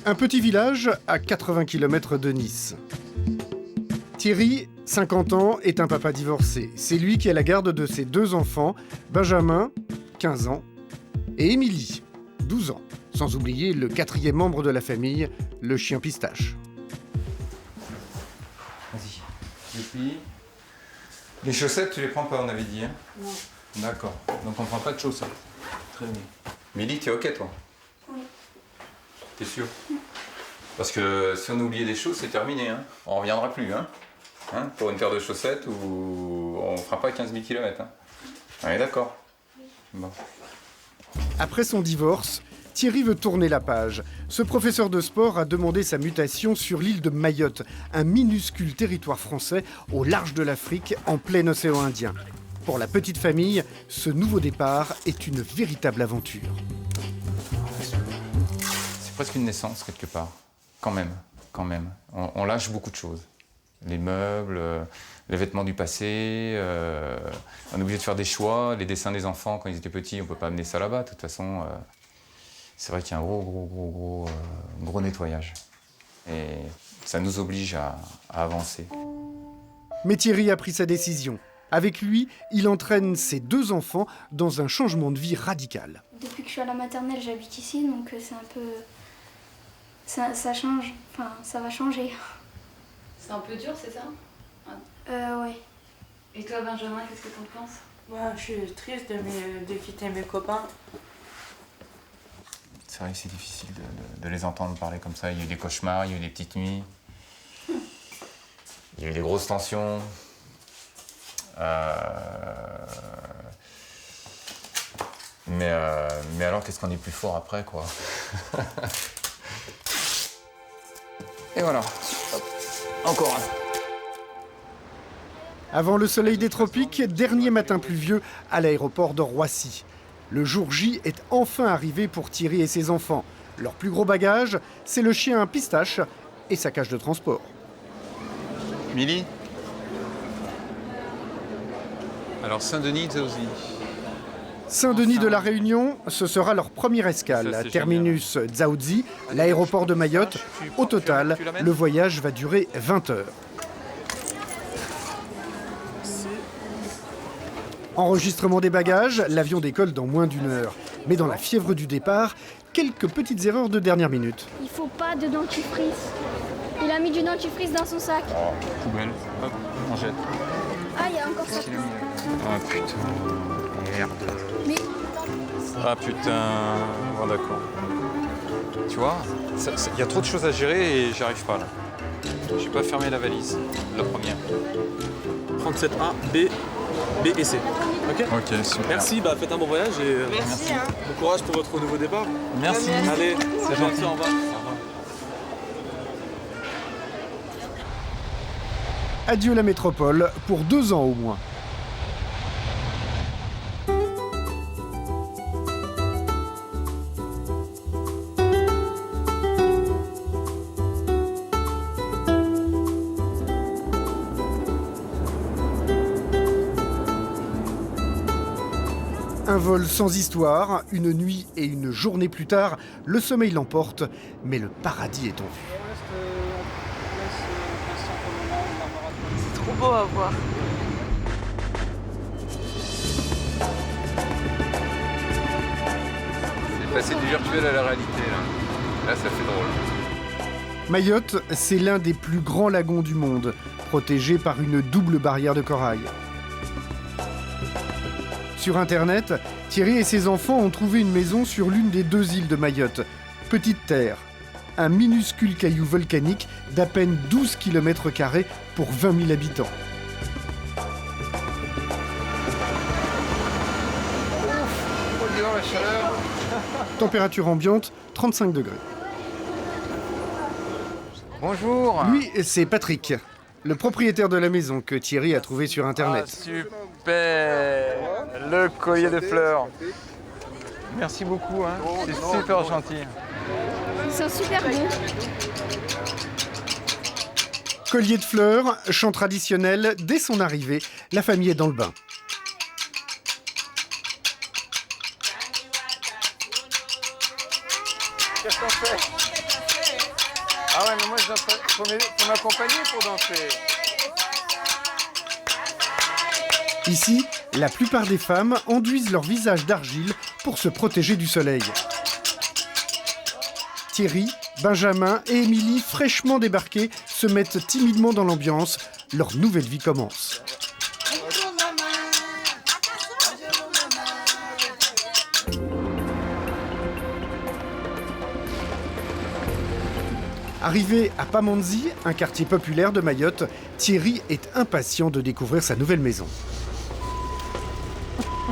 Un petit village à 80 km de Nice. Thierry, 50 ans, est un papa divorcé. C'est lui qui a la garde de ses 2 enfants, Benjamin, 15 ans, et Émilie, 12 ans. Sans oublier le 4e membre de la famille, le chien Pistache. Vas-y, Youpi. Les chaussettes, tu les prends pas, on avait dit, hein? Non. D'accord, donc on prend pas de chaussettes. Très bien. Mélie, t'es ok, toi? Oui. T'es sûr? Parce que si on oubliait des choses, c'est terminé, hein? On reviendra plus, hein? Pour une paire de chaussettes, ou on fera pas 15 000 km, hein? On est d'accord? Bon. Après son divorce, Thierry veut tourner la page. Ce professeur de sport a demandé sa mutation sur l'île de Mayotte, un minuscule territoire français au large de l'Afrique, en plein océan Indien. Pour la petite famille, ce nouveau départ est une véritable aventure. C'est presque une naissance, quelque part. Quand même. On lâche beaucoup de choses. Les meubles, les vêtements du passé, on est obligé de faire des choix. Les dessins des enfants, quand ils étaient petits, on ne peut pas amener ça là-bas. De toute façon, c'est vrai qu'il y a un gros nettoyage. Et ça nous oblige à avancer. Mais Thierry a pris sa décision. Avec lui, il entraîne ses 2 enfants dans un changement de vie radical. Depuis que je suis à la maternelle, j'habite ici, donc c'est un peu... Ça change, enfin ça va changer. C'est un peu dur, c'est ça? Ouais. Et toi, Benjamin, qu'est-ce que t'en penses? Moi, je suis triste de quitter mes copains. C'est vrai que c'est difficile de les entendre parler comme ça. Il y a eu des cauchemars, il y a eu des petites nuits. Il y a eu des grosses tensions. Mais alors, qu'est-ce qu'on est plus fort après, quoi? Et voilà. Hop. Encore un. Avant le soleil des tropiques, dernier matin pluvieux à l'aéroport de Roissy. Le jour J est enfin arrivé pour Thierry et ses enfants. Leur plus gros bagage, c'est le chien Pistache et sa cage de transport. Milly? Alors, Saint-Denis, Dzaoudzi. Saint-Denis de la Réunion, ce sera leur première escale. Ça, c'est Terminus Dzaoudzi, l'aéroport de Mayotte. Au total, le voyage va durer 20 heures. Enregistrement des bagages, l'avion décolle dans moins d'1 heure. Mais dans la fièvre du départ, quelques petites erreurs de dernière minute. Il faut pas de dentifrice. Il a mis du dentifrice dans son sac. Oh, poubelle. Hop, on jette. Ah, il y a encore ça. Ah putain. Merde. Mais... Ah putain. Bon, d'accord. Tu vois, il y a trop de choses à gérer et j'y arrive pas là. J'ai pas fermé la valise, la première. 37A, B et C. Ok. Ok, super. Merci, faites un bon voyage et Merci. bon courage pour votre nouveau départ. Merci. Allez, C'est gentil. au revoir. Adieu la métropole, pour 2 ans au moins. Un vol sans histoire, une nuit et une journée plus tard, le sommeil l'emporte, mais le paradis est en vue. C'est trop beau à voir. C'est passé du virtuel à la réalité là. Là, ça fait drôle. Mayotte, c'est l'un des plus grands lagons du monde, protégé par une double barrière de corail. Sur Internet, Thierry et ses enfants ont trouvé une maison sur l'une des 2 îles de Mayotte. Petite Terre, un minuscule caillou volcanique d'à peine 12 km² pour 20 000 habitants. La chaleur. Température ambiante, 35 degrés. Bonjour. Lui, c'est Patrick, le propriétaire de la maison que Thierry a trouvé sur Internet. Ah, super. Le collier de fleurs. Merci beaucoup, hein. C'est super gentil. Ils sont super bons. Collier de fleurs, chant traditionnel, dès son arrivée, la famille est dans le bain. Qu'est-ce qu'on fait? Ah ouais, mais moi, faut m'accompagner pour danser. Ici, la plupart des femmes enduisent leur visage d'argile pour se protéger du soleil. Thierry, Benjamin et Émilie, fraîchement débarqués, se mettent timidement dans l'ambiance. Leur nouvelle vie commence. Arrivé à Pamandzi, un quartier populaire de Mayotte, Thierry est impatient de découvrir sa nouvelle maison.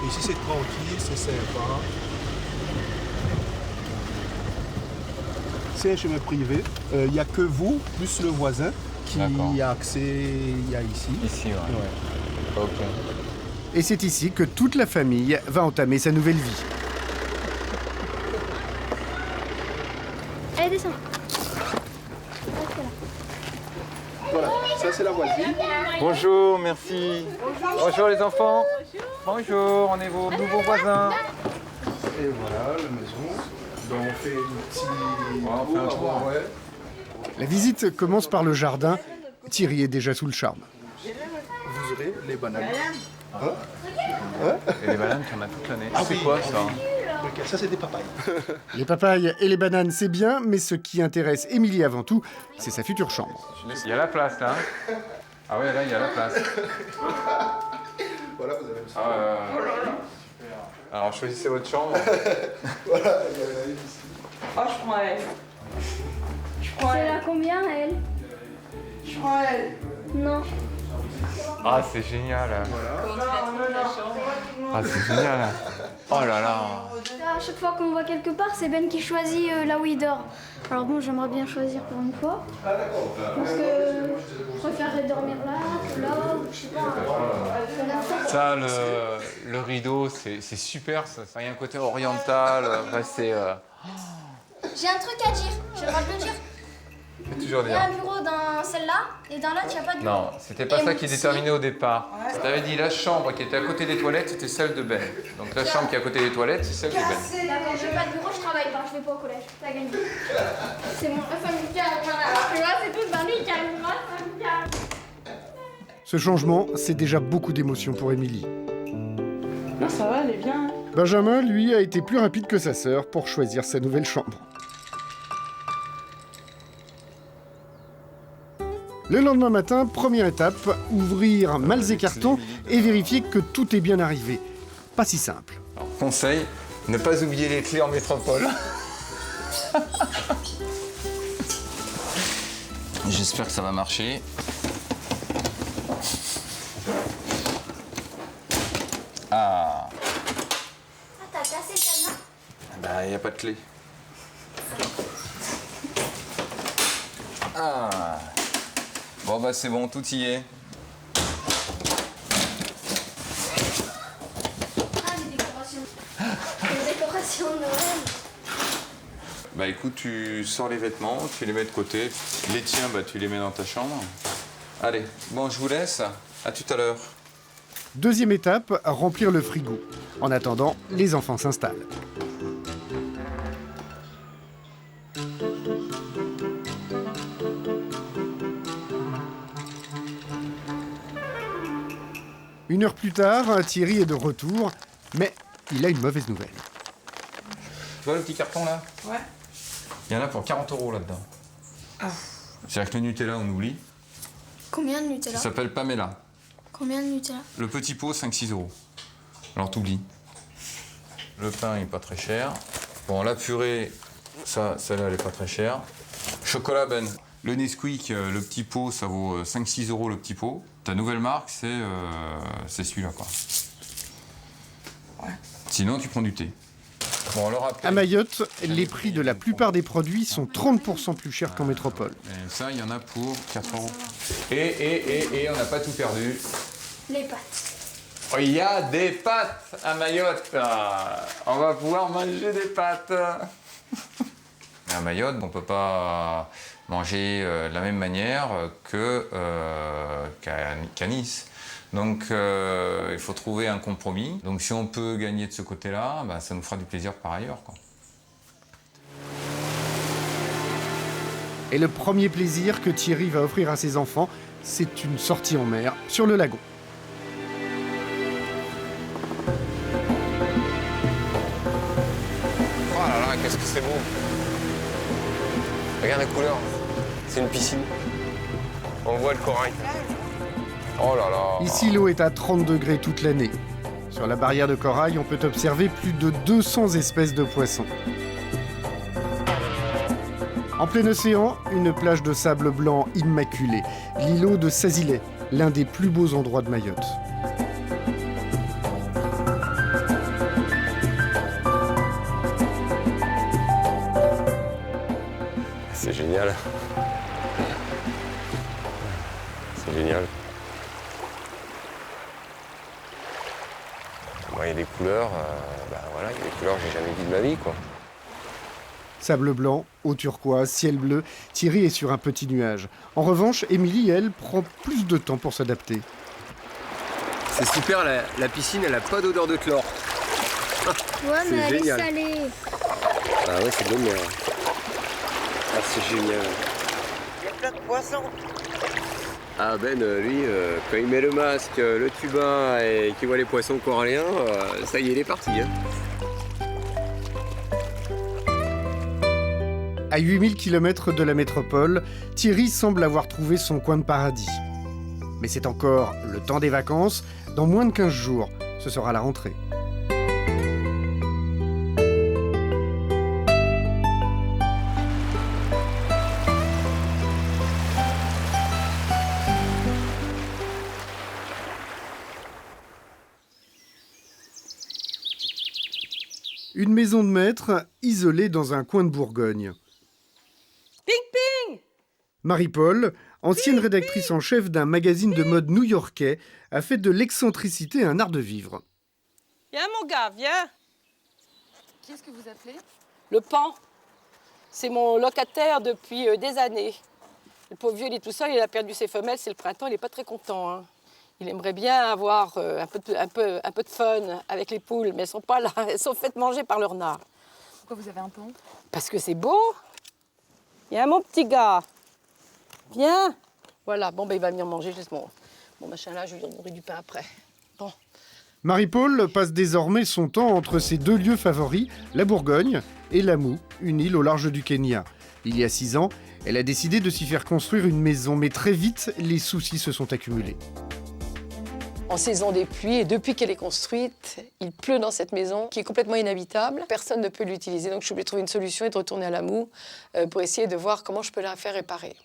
Ici c'est tranquille, c'est sympa. C'est un chemin privé. Il n'y a que vous, plus le voisin, qui a accès ici. Ici, ouais. Ok. Et c'est ici que toute la famille va entamer sa nouvelle vie. Allez, descends. Voilà, ça c'est la voisine. Bonjour, merci. Bonjour les enfants. Bonjour, on est vos nouveaux voisins. Et voilà la maison. Donc on fait On fait un tour, ouais. La visite commence par le jardin. Thierry est déjà sous le charme. Vous aurez les bananes. Et les bananes, tu en as toute l'année. Ah c'est oui. quoi ça? Ok, ça c'est des papayes. Les papayes et les bananes, c'est bien, mais ce qui intéresse Émilie avant tout, c'est sa future chambre. Il y a la place là. Ah ouais, là il y a la place. Voilà, vous avez ça. Super. Alors choisissez votre chambre. Voilà, il y en a une ici. Oh, je prends elle. Je prends C'est elle. là combien, elle? Je prends elle. Non. Ah c'est génial. Ah c'est génial. Oh là là. À chaque fois qu'on va quelque part, c'est Ben qui choisit là où il dort. Alors bon, j'aimerais bien choisir pour une fois. Parce que je préférerais dormir là, que là, ou je sais pas. Ça, le rideau, c'est super. Ça. Il y a un côté oriental. Enfin, c'est J'ai un truc à dire, j'aimerais te le dire. toujours Il y a dire. un bureau dans celle-là, et dans l'autre, il n'y a pas de bureau. Non, c'était pas Et ça qui si. déterminait au départ. Tu avais dit la chambre qui était à côté des toilettes, c'était celle de Ben. Donc la chambre qui est à côté des toilettes, c'est celle de Ben. D'accord, j'ai pas de bureau, je travaille pas, je vais pas au collège. T'as gagné. C'est mon familial, voilà. Tu vois, c'est tout familial, moi, familial. Ce changement, c'est déjà beaucoup d'émotions pour Émilie. Non, ça va, elle est bien. Hein. Benjamin, lui, a été plus rapide que sa sœur pour choisir sa nouvelle chambre. Le lendemain matin, première étape, ouvrir malles et cartons et vérifier que tout est bien arrivé. Pas si simple. Alors, conseil, ne pas oublier les clés en métropole. J'espère que ça va marcher. Ah, Ah, t'as cassé le cadenas? bah il n'y a pas de clé. Ah. Bon bah c'est bon, tout y est. Ah, les décorations. Les décorations de Noël. Bah écoute, tu sors les vêtements, tu les mets de côté. Les tiens, bah tu les mets dans ta chambre. Allez, bon je vous laisse. À tout à l'heure. Deuxième étape, remplir le frigo. En attendant, les enfants s'installent. Une heure plus tard, Thierry est de retour, mais il a une mauvaise nouvelle. Tu vois le petit carton là? Ouais. Il y en a pour 40 € là-dedans. Ah. C'est-à-dire que le Nutella, on oublie. Combien de Ça Nutella? s'appelle Pamela. Combien de Nutella? Le petit pot, 5-6 €. Alors t'oublies. Le pain est pas très cher. Bon, la purée, celle-là, elle est pas très chère. Chocolat, Ben. Le Nesquik, le petit pot, ça vaut 5-6 € le petit pot. Ta nouvelle marque, c'est celui-là, quoi. Ouais. Sinon, tu prends du thé. Bon, on leur À rappelle. Mayotte, les prix de la plupart des produits sont 30% plus chers qu'en métropole. Et ça, il y en a pour 4 €. Et on n'a pas tout perdu. Les pâtes. Oh, il y a des pâtes à Mayotte. On va pouvoir manger des pâtes. À Mayotte, on ne peut pas manger de la même manière qu'à Nice. Donc il faut trouver un compromis. Donc si on peut gagner de ce côté-là, bah, ça nous fera du plaisir par ailleurs, quoi. Et le premier plaisir que Thierry va offrir à ses enfants, c'est une sortie en mer sur le lagon. Oh là là, qu'est-ce que c'est beau. Regarde la couleur. C'est une piscine. On voit le corail. Oh là là. Ici, l'eau est à 30 degrés toute l'année. Sur la barrière de corail, on peut observer plus de 200 espèces de poissons. En plein océan, une plage de sable blanc immaculé, l'îlot de Sazilay, l'un des plus beaux endroits de Mayotte. C'est génial. C'est génial. Moi, il y a des couleurs, voilà, il y a des couleurs que j'ai jamais vues de ma vie, quoi. Sable blanc, eau turquoise, ciel bleu, Thierry est sur un petit nuage. En revanche, Émilie, elle, prend plus de temps pour s'adapter. C'est super, la piscine, elle a pas d'odeur de chlore. Ouais, mais elle est génial. salée. Ah ouais, c'est de mer. Ah, c'est génial. Il y a plein de poissons. Ah Ben, lui, quand il met le masque, le tuba et qu'il voit les poissons coralliens, ça y est, il est parti. Hein. À 8000 km de la métropole, Thierry semble avoir trouvé son coin de paradis. Mais c'est encore le temps des vacances. Dans moins de 15 jours, ce sera la rentrée. Une maison de maître isolée dans un coin de Bourgogne. Marie-Paul, ancienne rédactrice en chef d'un magazine de mode new-yorkais, a fait de l'excentricité un art de vivre. Viens mon gars, viens. Qui est-ce que vous appelez? Le pan. C'est mon locataire depuis des années. Le pauvre vieux, il est tout seul, il a perdu ses femelles, c'est le printemps, il n'est pas très content. Hein. Il aimerait bien avoir un peu de fun avec les poules, mais elles sont pas là, elles sont faites manger par leur renard. Pourquoi vous avez un pan? Parce que c'est beau. Viens mon petit gars. Viens. Voilà, bon, ben, il va venir manger juste mon machin là, je lui donnerai du pain après. Bon. Marie-Paul passe désormais son temps entre ses deux lieux favoris, la Bourgogne et Lamu, une île au large du Kenya. Il y a 6 ans, elle a décidé de s'y faire construire une maison, mais très vite, les soucis se sont accumulés. En saison des pluies, et depuis qu'elle est construite, il pleut dans cette maison qui est complètement inhabitable. Personne ne peut l'utiliser, donc je suis obligée de trouver une solution et de retourner à Lamu pour essayer de voir comment je peux la faire réparer.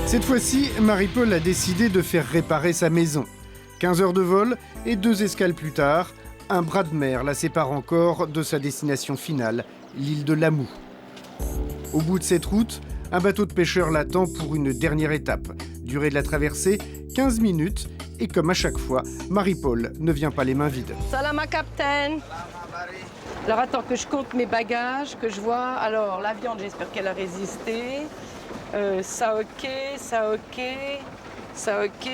Cette fois-ci, Marie-Paul a décidé de faire réparer sa maison. 15 heures de vol et 2 escales plus tard, un bras de mer la sépare encore de sa destination finale, l'île de Lamu. Au bout de cette route, un bateau de pêcheurs l'attend pour une dernière étape. Durée de la traversée, 15 minutes. Et comme à chaque fois, Marie-Paul ne vient pas les mains vides. Salama, capitaine. Alors attends que je compte mes bagages, que je vois. Alors la viande, j'espère qu'elle a résisté. Ça ok, ça ok, ça ok.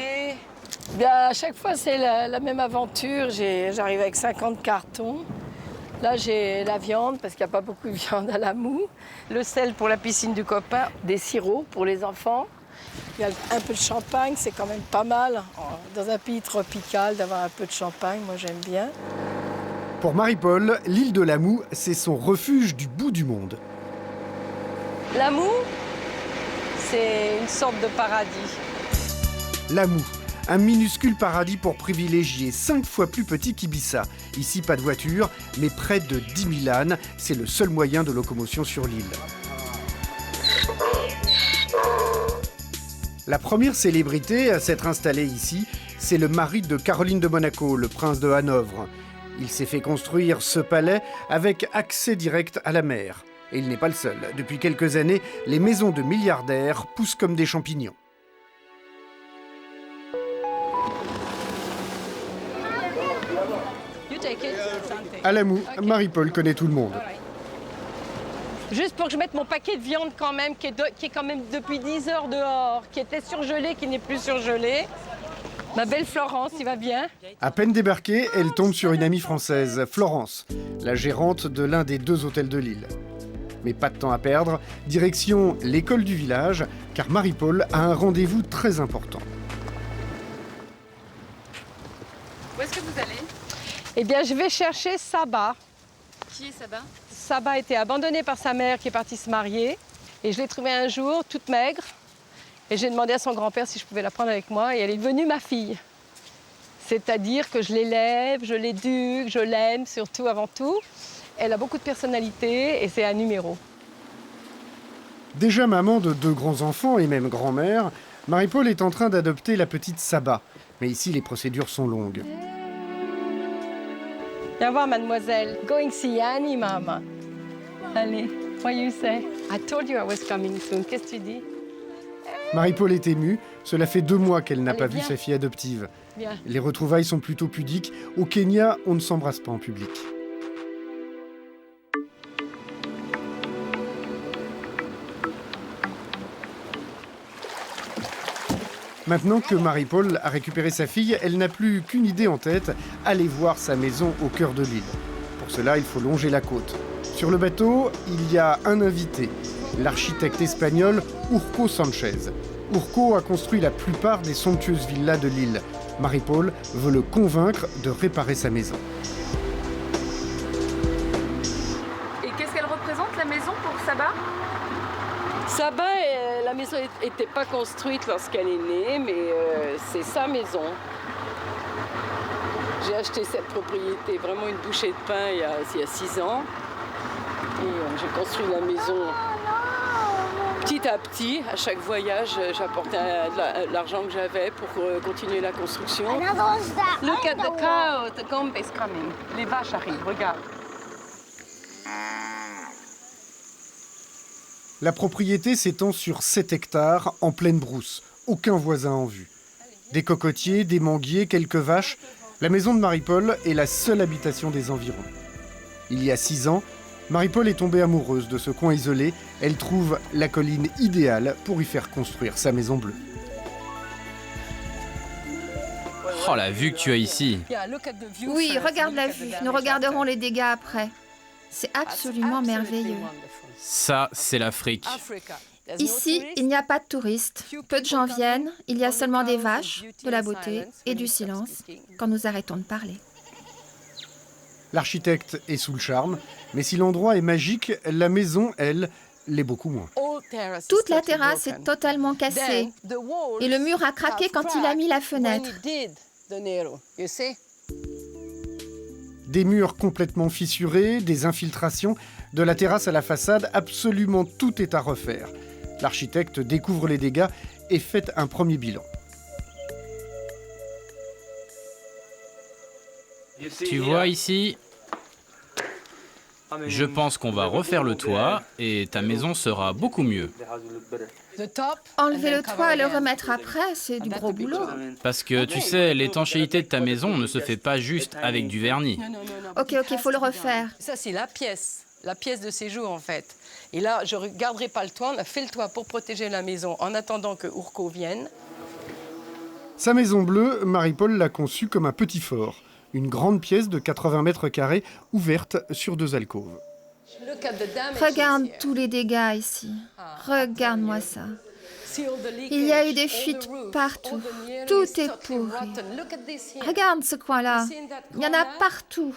Bien, à chaque fois, c'est la même aventure. J'arrive avec 50 cartons. Là, j'ai la viande, parce qu'il n'y a pas beaucoup de viande à Lamu. Le sel pour la piscine du copain. Des sirops pour les enfants. Il y a un peu de champagne, c'est quand même pas mal. Dans un pays tropical, d'avoir un peu de champagne, moi j'aime bien. Pour Marie-Paul, l'île de Lamu, c'est son refuge du bout du monde. Lamu, c'est une sorte de paradis. Lamu, un minuscule paradis pour privilégiés, 5 fois plus petit qu'Ibiza. Ici, pas de voiture, mais près de 10 000 ânes. C'est le seul moyen de locomotion sur l'île. La première célébrité à s'être installée ici, c'est le mari de Caroline de Monaco, le prince de Hanovre. Il s'est fait construire ce palais avec accès direct à la mer. Et il n'est pas le seul. Depuis quelques années, les maisons de milliardaires poussent comme des champignons. À Lamu, Marie-Paul connaît tout le monde. Juste pour que je mette mon paquet de viande quand même, qui est quand même depuis 10 heures dehors, qui était surgelé, qui n'est plus surgelé. Ma belle Florence, il va bien? À peine débarquée, elle tombe sur une amie française, Florence, la gérante de l'un des 2 hôtels de l'île. Mais pas de temps à perdre, direction l'école du village, car Marie-Paul a un rendez-vous très important. Où est-ce que vous allez? Eh bien, je vais chercher Saba. Qui est Saba? Saba a été abandonnée par sa mère qui est partie se marier. Et je l'ai trouvée un jour, toute maigre. Et j'ai demandé à son grand-père si je pouvais la prendre avec moi. Et elle est devenue ma fille. C'est-à-dire que je l'élève, je l'éduque, je l'aime, surtout avant tout. Elle a beaucoup de personnalité et c'est un numéro. Déjà maman de 2 grands-enfants et même grand-mère, Marie-Paul est en train d'adopter la petite Saba. Mais ici, les procédures sont longues. Viens voir, mademoiselle. Going see Annie, mama. Allez, what you say? I told you I was coming soon. Qu'est-ce que tu dis? Marie-Paul est émue. Cela fait 2 mois qu'elle n'a Allez, pas vu viens. sa fille adoptive. Viens. Les retrouvailles sont plutôt pudiques. Au Kenya, on ne s'embrasse pas en public. Maintenant que Marie-Paul a récupéré sa fille, elle n'a plus qu'une idée en tête, aller voir sa maison au cœur de l'île. Pour cela, il faut longer la côte. Sur le bateau, il y a un invité, l'architecte espagnol Urco Sanchez. Urco a construit la plupart des somptueuses villas de l'île. Marie-Paul veut le convaincre de réparer sa maison. Et qu'est-ce qu'elle représente, la maison, pour Saba? Saba, la maison n'était pas construite lorsqu'elle est née, mais c'est sa maison. J'ai acheté cette propriété, vraiment une bouchée de pain, il y a 6 ans. Et j'ai construit la maison petit à petit. À chaque voyage, j'apportais l'argent que j'avais pour continuer la construction. Look at the cow, the comb is coming. Les vaches arrivent, regarde. La propriété s'étend sur 7 hectares en pleine brousse, aucun voisin en vue. Des cocotiers, des manguiers, quelques vaches, la maison de Marie-Paul est la seule habitation des environs. Il y a 6 ans, Marie-Paul est tombée amoureuse de ce coin isolé. Elle trouve la colline idéale pour y faire construire sa maison bleue. Oh, la vue que tu as ici. Oui, regarde la vue. Nous regarderons les dégâts après. C'est absolument merveilleux. Ça, c'est l'Afrique. Ici, il n'y a pas de touristes. Peu de gens viennent. Il y a seulement des vaches, de la beauté et du silence quand nous arrêtons de parler. L'architecte est sous le charme, mais si l'endroit est magique, la maison, elle, l'est beaucoup moins. Toute la terrasse est totalement cassée et le mur a craqué quand il a mis la fenêtre. Des murs complètement fissurés, des infiltrations, de la terrasse à la façade, absolument tout est à refaire. L'architecte découvre les dégâts et fait un premier bilan. Tu vois ici, je pense qu'on va refaire le toit et ta maison sera beaucoup mieux. Enlever le toit et le remettre après, c'est du gros boulot. Parce que tu sais, l'étanchéité de ta maison ne se fait pas juste avec du vernis. Ok, faut le refaire. Ça, c'est la pièce de séjour en fait. Et là, je ne garderai pas le toit. On a fait le toit pour protéger la maison en attendant que Urco vienne. Sa maison bleue, Marie-Paul l'a conçue comme un petit fort. Une grande pièce de 80 mètres carrés ouverte sur 2 alcôves. Regarde tous les dégâts ici. Regarde-moi ça. Il y a eu des fuites partout. Tout est pourri. Regarde ce coin-là. Il y en a partout.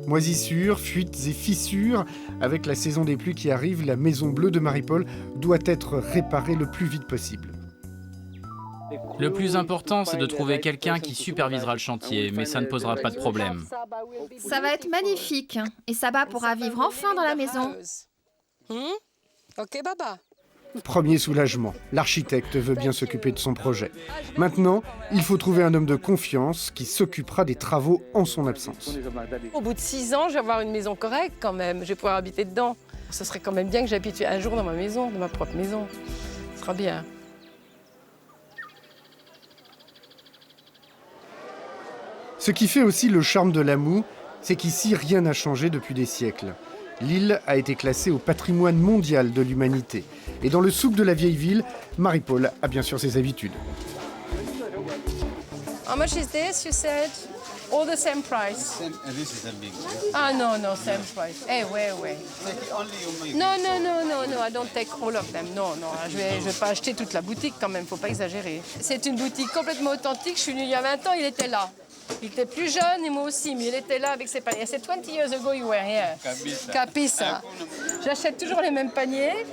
Moisissures, fuites et fissures. Avec la saison des pluies qui arrive, la maison bleue de Marie-Paul doit être réparée le plus vite possible. Le plus important, c'est de trouver quelqu'un qui supervisera le chantier, mais ça ne posera pas de problème. Ça va être magnifique. Et Saba pourra vivre enfin dans la maison. Ok, Baba. Premier soulagement, l'architecte veut bien s'occuper de son projet. Maintenant, il faut trouver un homme de confiance qui s'occupera des travaux en son absence. Au bout de 6 ans, je vais avoir une maison correcte quand même. Je vais pouvoir habiter dedans. Ce serait quand même bien que j'habite un jour dans ma maison, dans ma propre maison. Ce sera bien. Ce qui fait aussi le charme de la moue, c'est qu'ici rien n'a changé depuis des siècles. L'île a été classée au patrimoine mondial de l'humanité. Et dans le souk de la vieille ville, Marie-Paul a bien sûr ses habitudes. How much is this, you said? All the same price? This is a big. Ah, no, no, same price. Eh, ouais. Non, I don't take all of them. Non, je vais pas acheter toute la boutique quand même, faut pas exagérer. C'est une boutique complètement authentique. Je suis venue il y a 20 ans, il était là. Il était plus jeune et moi aussi, mais il était là avec ses paniers. C'est 20 years ago you were here. Capissa. J'achète toujours les mêmes paniers.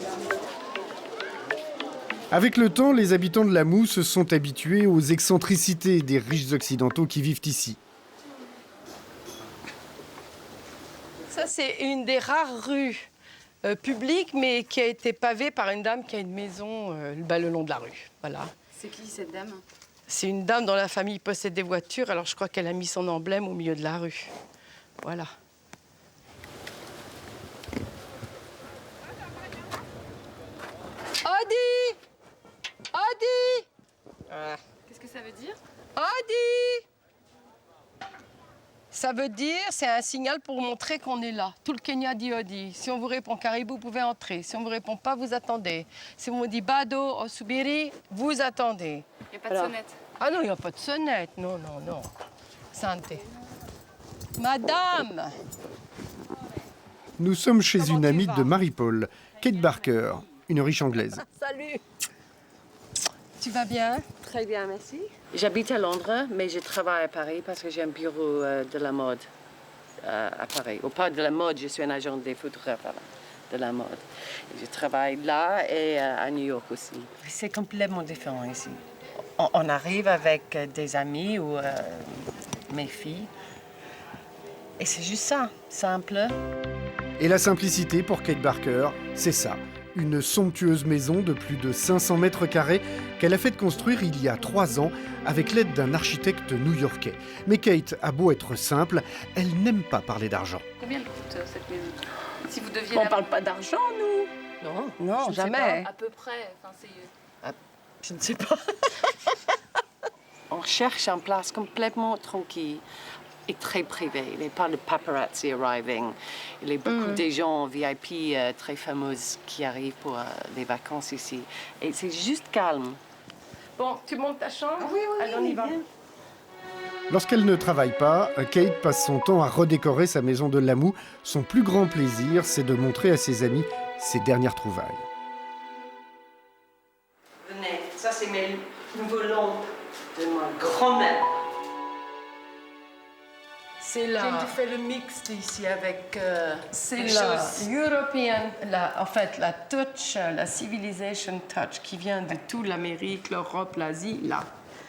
Avec le temps, les habitants de Lamou se sont habitués aux excentricités des riches occidentaux qui vivent ici. Ça, c'est une des rares rues publiques, mais qui a été pavée par une dame qui a une maison le long de la rue. Voilà. C'est qui cette dame? C'est une dame dont la famille possède des voitures, alors je crois qu'elle a mis son emblème au milieu de la rue. Voilà. Adi! Qu'est-ce que ça veut dire? Adi! Ça veut dire, c'est un signal pour montrer qu'on est là. Tout le Kenya dit Odi. Si on vous répond Caribou, vous pouvez entrer. Si on ne vous répond pas, vous attendez. Si on vous dit Bado, Osubiri, vous attendez. Il n'y a pas de sonnette? Ah non, il n'y a pas de sonnette. Non. Santé. Madame! Nous sommes chez une amie de Marie-Paul, Kate Barker, une riche anglaise. Salut! Tu vas bien? Très bien, merci. J'habite à Londres, mais je travaille à Paris parce que j'ai un bureau de la mode à Paris. Ou pas de la mode, je suis un agent des photographes de la mode. Je travaille là et à New York aussi. C'est complètement différent ici. On arrive avec des amis ou mes filles. Et c'est juste ça, simple. Et la simplicité pour Kate Barker, c'est ça. Une somptueuse maison de plus de 500 mètres carrés qu'elle a fait construire il y a 3 ans avec l'aide d'un architecte new-yorkais. Mais Kate a beau être simple, elle n'aime pas parler d'argent. Combien elle coûte cette maison? Si vous deviez On ne parle pas d'argent, nous. Non, je jamais. sais pas, à peu près. Enfin, Je ne sais pas. On cherche une place complètement tranquille et très privée. Il n'y a pas de paparazzi arriving. Il y a beaucoup de gens VIP très fameux qui arrivent pour les vacances ici. Et c'est juste calme. Bon, tu montes ta chambre? Oui. Allez, on y va. Lorsqu'elle ne travaille pas, Kate passe son temps à redécorer sa maison de Lamou. Son plus grand plaisir, c'est de montrer à ses amis ses dernières trouvailles. Venez, ça c'est mes nouveaux lampes de ma grand-mère. C'est là. J'ai fait le mix ici avec c'est la European, la touch, la civilization touch qui vient de toute l'Amérique, l'Europe, l'Asie, là.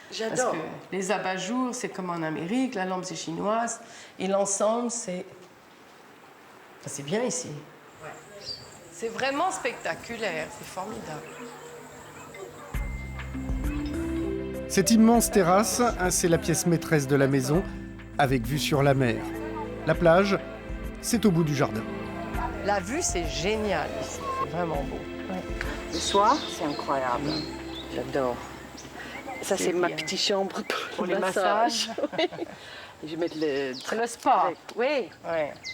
J'adore. Parce que les abat-jours, c'est comme en Amérique, la lampe c'est chinoise, et l'ensemble c'est bien ici. Ouais. C'est vraiment spectaculaire, c'est formidable. Cette immense terrasse, c'est la pièce maîtresse de la maison, avec vue sur la mer. La plage, c'est au bout du jardin. La vue, c'est génial ici, c'est vraiment beau. Ouais. Le soir, c'est incroyable. J'adore. Ça, c'est ma petite chambre pour les massages. Oui. Je mets le spa. Oui,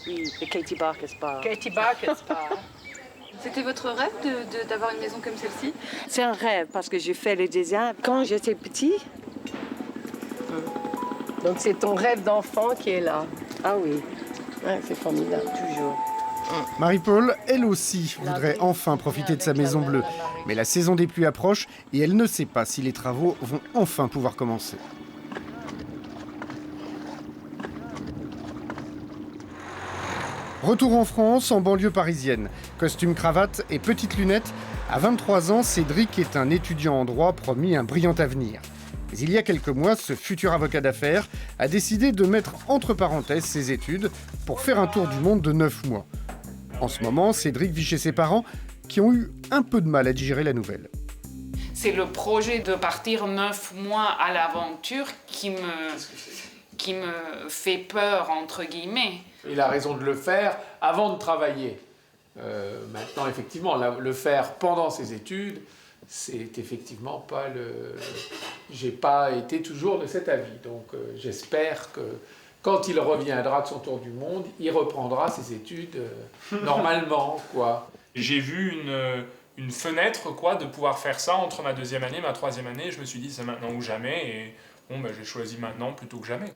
le Katie Barker Spa. Katie Barker Spa. C'était votre rêve d'avoir une maison comme celle-ci? C'est un rêve parce que j'ai fait le design quand j'étais petit. Donc c'est ton rêve d'enfant qui est là. Ah oui. Ouais, c'est formidable, toujours. Marie-Paul, elle aussi, voudrait enfin profiter de sa maison bleue. Mais la saison des pluies approche et elle ne sait pas si les travaux vont enfin pouvoir commencer. Retour en France, en banlieue parisienne. Costume, cravate et petites lunettes. À 23 ans, Cédric est un étudiant en droit promis un brillant avenir. Mais il y a quelques mois, ce futur avocat d'affaires a décidé de mettre entre parenthèses ses études pour faire un tour du monde de 9 mois. En ce moment, Cédric vit chez ses parents qui ont eu un peu de mal à digérer la nouvelle. C'est le projet de partir 9 mois à l'aventure qui me fait peur, entre guillemets. Il a raison de le faire avant de travailler. Maintenant, effectivement, le faire pendant ses études, c'est effectivement pas le... J'ai pas été toujours de cet avis. Donc j'espère Quand il reviendra de son tour du monde, il reprendra ses études normalement, quoi. J'ai vu une fenêtre, quoi, de pouvoir faire ça entre ma 2e année et ma 3e année. Je me suis dit, c'est maintenant ou jamais. Et bon, j'ai choisi maintenant plutôt que jamais.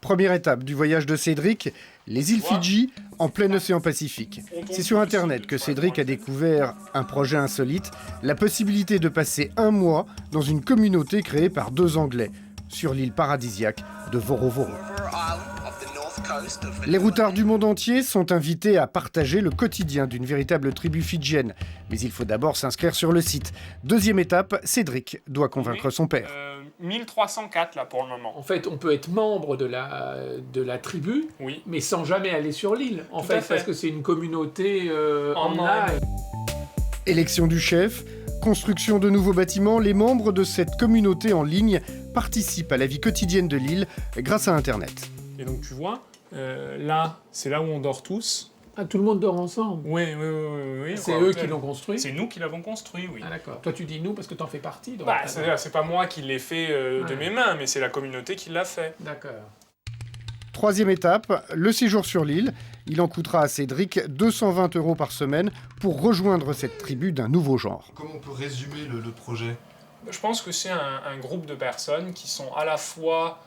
Première étape du voyage de Cédric, les îles Fidji, en plein océan Pacifique. C'est sur Internet que Cédric a découvert un projet insolite, la possibilité de passer un mois dans une communauté créée par 2 Anglais, sur l'île paradisiaque de Vorovoro. Les routards du monde entier sont invités à partager le quotidien d'une véritable tribu fidjienne. Mais il faut d'abord s'inscrire sur le site. Deuxième étape, Cédric doit convaincre son père. 1304 là pour le moment. En fait, on peut être membre de la tribu, oui, mais sans jamais aller sur l'île. En fait, parce que c'est une communauté online. Élection du chef, construction de nouveaux bâtiments, les membres de cette communauté en ligne participent à la vie quotidienne de l'île grâce à Internet. Et donc tu vois, là, c'est là où on dort tous. Ah, tout le monde dort ensemble? Oui. C'est eux qui l'ont construit? C'est nous qui l'avons construit, oui. Ah d'accord. Toi tu dis nous parce que t'en fais partie. Donc c'est pas moi qui l'ai fait de mes mains, mais c'est la communauté qui l'a fait. D'accord. Troisième étape, le séjour sur l'île. Il en coûtera à Cédric 220 € par semaine pour rejoindre cette tribu d'un nouveau genre. Comment on peut résumer le projet? Je pense que c'est un groupe de personnes qui sont à la fois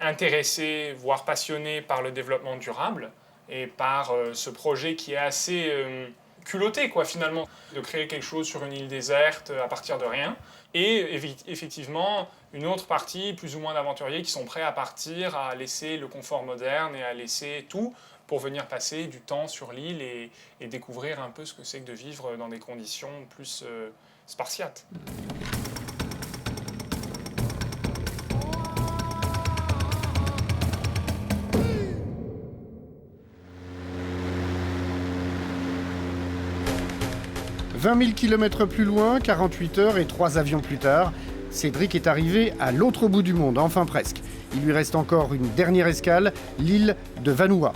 intéressés, voire passionnés par le développement durable et par ce projet qui est assez culotté, quoi, finalement, de créer quelque chose sur une île déserte à partir de rien. Et effectivement, une autre partie, plus ou moins d'aventuriers, qui sont prêts à partir, à laisser le confort moderne et à laisser tout pour venir passer du temps sur l'île et découvrir un peu ce que c'est que de vivre dans des conditions plus spartiates. « 20 000 km plus loin, 48 heures et 3 avions plus tard, Cédric est arrivé à l'autre bout du monde, enfin presque. Il lui reste encore une dernière escale, l'île de Vanua.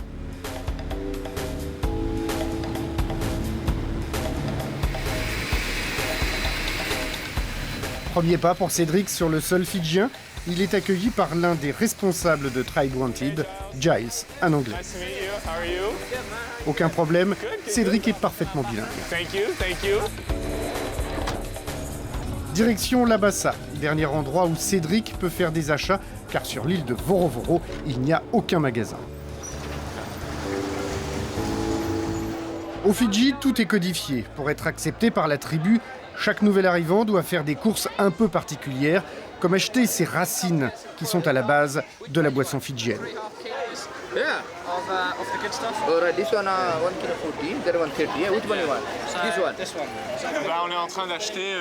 Premier pas pour Cédric sur le sol fidjien, il est accueilli par l'un des responsables de Tribe Wanted, Giles, un Anglais. Aucun problème, Cédric est parfaitement bilingue. Direction Labassa, dernier endroit où Cédric peut faire des achats, car sur l'île de Vorovoro, il n'y a aucun magasin. Au Fidji, tout est codifié. Pour être accepté par la tribu, chaque nouvel arrivant doit faire des courses un peu particulières, comme acheter ces racines qui sont à la base de la boisson fidjienne. Yeah, of the good stuff. Alright, this one 1 kilo 40, that one 30. Yeah, which one you want? This one. On est en train d'acheter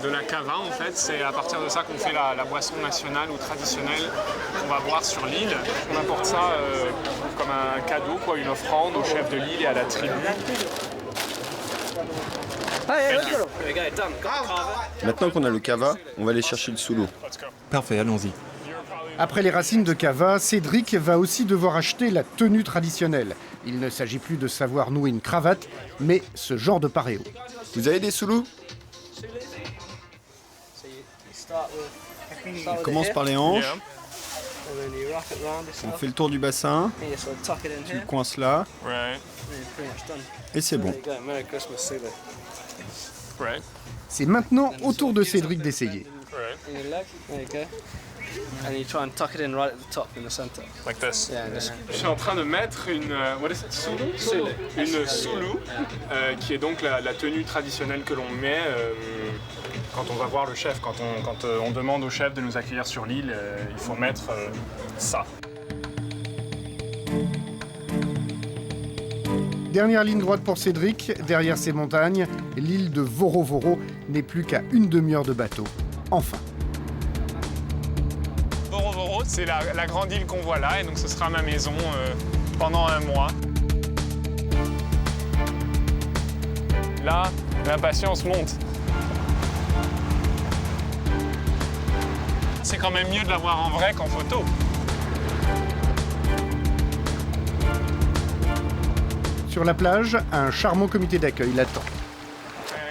de la cava en fait. C'est à partir de ça qu'on fait la boisson nationale ou traditionnelle qu'on va boire sur l'île. On apporte ça comme un cadeau, quoi, une offrande au chef de l'île et à la tribu. Maintenant qu'on a le cava, on va aller chercher le sulu. Parfait, allons-y. Après les racines de cava, Cédric va aussi devoir acheter la tenue traditionnelle. Il ne s'agit plus de savoir nouer une cravate, mais ce genre de paréo. Vous avez des sulu? On commence par les hanches. On fait le tour du bassin. Tu le coinces là. Et c'est bon. C'est maintenant au tour de Cédric d'essayer. And you try and tuck it in right at the top in the center. Like this. Yeah, Je suis en train de mettre une what is it? Sulu? Une sulu, qui est donc la tenue traditionnelle que l'on met quand on va voir le chef. Quand on demande au chef de nous accueillir sur l'île, il faut mettre ça. Dernière ligne droite pour Cédric, derrière ces montagnes, l'île de Vorovoro n'est plus qu'à une demi-heure de bateau. Enfin. Vorovoro, c'est la grande île qu'on voit là, et donc ce sera ma maison pendant un mois. Là, l'impatience monte. C'est quand même mieux de la voir en vrai qu'en photo. Sur la plage, un charmant comité d'accueil l'attend.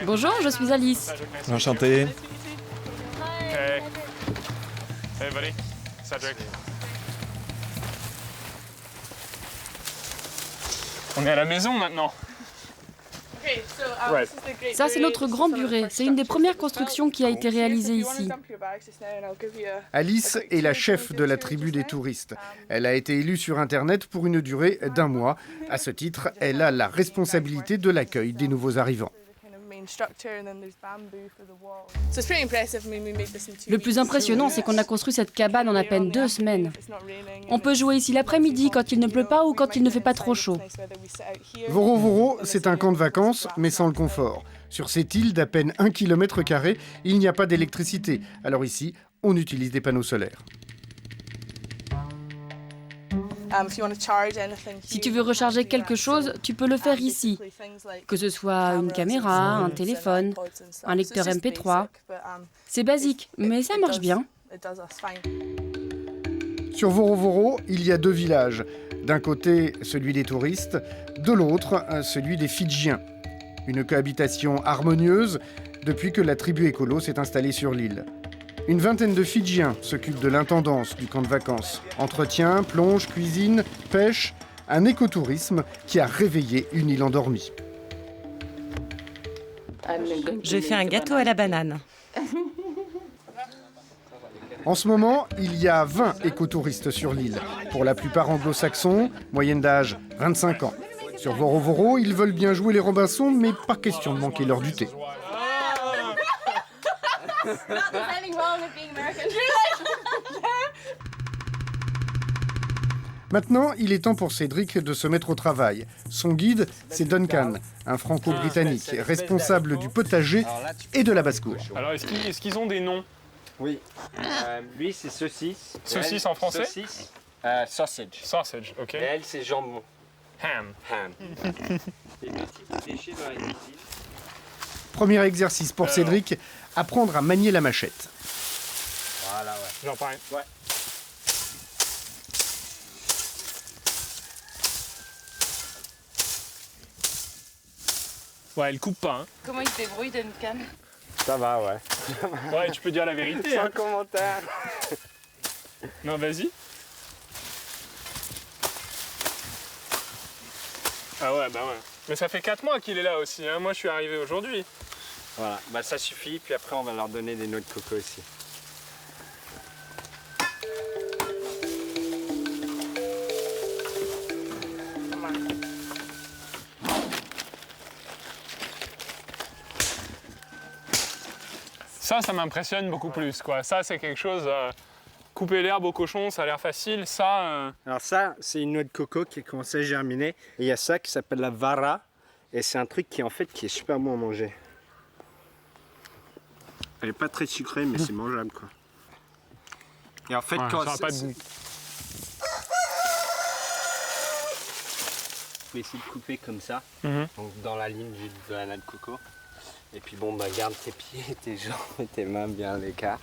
Bonjour, je suis Alice. Enchanté. Hey buddy. Cedric. On est à la maison maintenant. Ça, c'est notre grand buret. C'est une des premières constructions qui a été réalisée ici. Alice est la chef de la tribu des touristes. Elle a été élue sur Internet pour une durée d'1 mois. À ce titre, elle a la responsabilité de l'accueil des nouveaux arrivants. Le plus impressionnant, c'est qu'on a construit cette cabane en à peine 2 semaines. On peut jouer ici l'après-midi quand il ne pleut pas ou quand il ne fait pas trop chaud. Voro Voro, c'est un camp de vacances, mais sans le confort. Sur cette île d'à peine 1 km², il n'y a pas d'électricité. Alors ici, on utilise des panneaux solaires. Si tu veux recharger quelque chose, tu peux le faire ici. Que ce soit une caméra, un téléphone, un lecteur MP3. C'est basique, mais ça marche bien. Sur Voro Voro, il y a 2 villages. D'un côté, celui des touristes, de l'autre, celui des Fidjiens. Une cohabitation harmonieuse depuis que la tribu écolo s'est installée sur l'île. Une vingtaine de Fidjiens s'occupent de l'intendance du camp de vacances. Entretien, plonge, cuisine, pêche, un écotourisme qui a réveillé une île endormie. Je fais un gâteau à la banane. En ce moment, il y a 20 écotouristes sur l'île. Pour la plupart anglo-saxons, moyenne d'âge 25 ans. Sur Voro Voro, ils veulent bien jouer les Robinson, mais pas question de manquer l'heure du thé. Maintenant, il est temps pour Cédric de se mettre au travail. Son guide, c'est Duncan, un franco-britannique, responsable du potager et de la basse-cour. Alors, est-ce qu'ils ont des noms? Oui. Lui, c'est saucisse. Saucisse en français? Saucisse. Sausage. Sausage, ok. Et elle, c'est jambon. Ham. Ham. Des petits déchets dans la cuisine. Premier exercice pour Cédric, apprendre à manier la machette. Voilà, ouais. J'en prends un. Ouais. Ouais, elle coupe pas, hein. Comment il se débrouille, Duncan? Ça va, ouais. Ouais, tu peux dire la vérité. Sans hein. commentaire. Non, vas-y. Ah ouais, bah ouais. Mais ça fait 4 mois qu'il est là aussi, hein. Moi, je suis arrivé aujourd'hui. Voilà, bah ça suffit, puis après on va leur donner des noix de coco aussi. Ça m'impressionne beaucoup plus, quoi. Ça, c'est quelque chose... couper l'herbe aux cochons, ça a l'air facile. Ça... Alors ça, c'est une noix de coco qui a commencé à germiner. Et il y a ça qui s'appelle la vara. Et c'est un truc qui, en fait, qui est super bon à manger. Elle est pas très sucrée, mais c'est mangeable, quoi. Et en fait, ouais, quand ça n'a pas de goût. Faut essayer de couper comme ça, donc dans la ligne de la noix de coco. Et puis bon, bah garde tes pieds, tes jambes et tes mains bien à l'écart.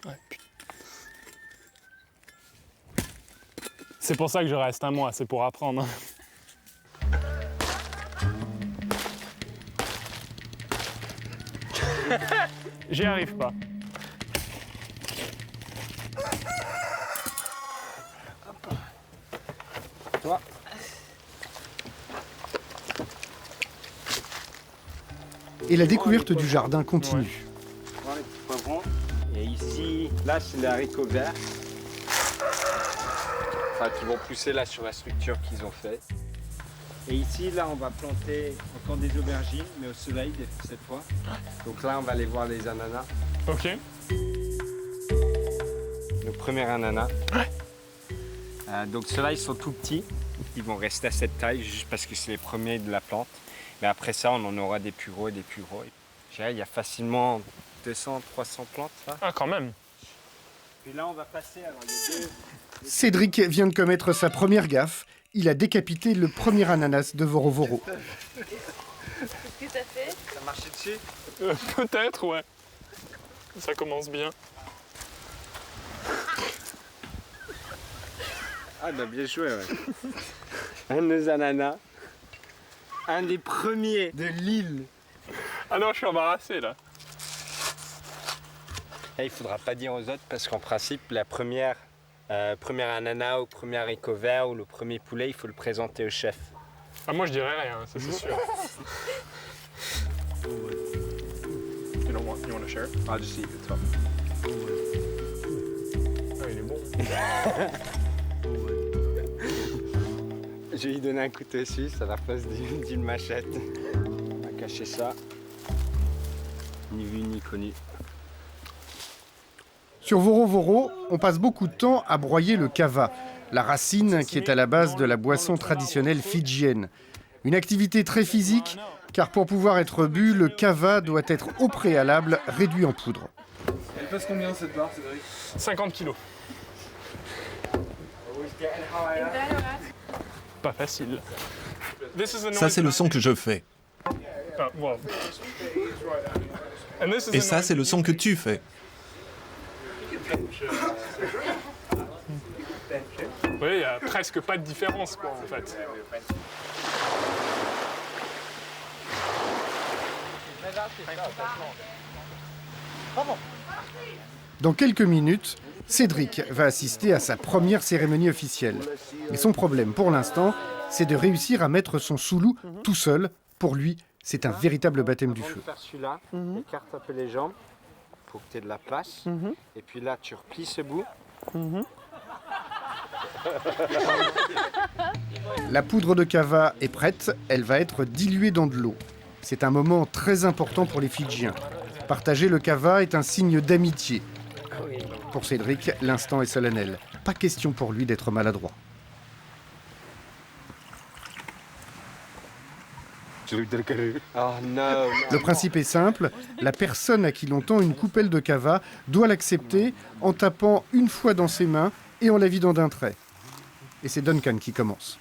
Ouais, c'est pour ça que je reste un mois, c'est pour apprendre. J'y arrive pas. Toi. Et la découverte du jardin continue. Voilà les petits poivrons. Et ici, là c'est les haricots verts. Enfin, qui vont pousser là sur la structure qu'ils ont fait. Et ici, là, on va planter encore des aubergines, mais au soleil cette fois. Donc là, on va aller voir les ananas. Ok. Nos premiers ananas. Donc ceux-là, ils sont tout petits. Ils vont rester à cette taille juste parce que c'est les premiers de la plante. Mais après ça, on en aura des plus gros et des plus gros. Je dirais, il y a facilement 200, 300 plantes, là. Ah, quand même. Puis là, on va passer. Alors, il y a deux... Cédric vient de commettre sa première gaffe. Il a décapité le premier ananas de Voro Voro. Qu'est-ce que t'as fait? Ça marchait dessus? Peut-être, ouais. Ça commence bien. Ah bah bien joué, ouais. Un de nos ananas. Un des premiers de l'île. Ah non, je suis embarrassé, là. Là, il ne faudra pas dire aux autres parce qu'en principe, la première ananas ou premier haricot vert ou le premier poulet, il faut le présenter au chef. Ah, moi je dirais rien, ça c'est sûr. You want to share? I'll just eat the top. Ah, il est bon. Je vais lui donner un couteau suisse à la place d'une machette. On va cacher ça. Ni vu ni connu. Sur Voro Voro, on passe beaucoup de temps à broyer le kava, la racine qui est à la base de la boisson traditionnelle fidjienne. Une activité très physique, car pour pouvoir être bu, le kava doit être au préalable réduit en poudre. Elle pèse combien cette barre, Cédric? 50 kilos. Pas facile. Ça, c'est le son que je fais. Et ça, c'est le son que tu fais. Oui, il n'y a presque pas de différence, quoi, en fait. Dans quelques minutes, Cédric va assister à sa première cérémonie officielle. Mais son problème, pour l'instant, c'est de réussir à mettre son soulou tout seul. Pour lui, c'est un véritable baptême du feu. Avant de faire celui-là, écarte un peu les jambes. Il faut que tu aies de la place. Et puis là, tu replies ce bout. La poudre de kava est prête, elle va être diluée dans de l'eau. C'est un moment très important pour les Fidjiens. Partager le kava est un signe d'amitié. Pour Cédric, l'instant est solennel. Pas question pour lui d'être maladroit. Oh non. Le principe est simple, la personne à qui l'on tend une coupelle de kava doit l'accepter en tapant une fois dans ses mains et en la vidant d'un trait. Et c'est Duncan qui commence.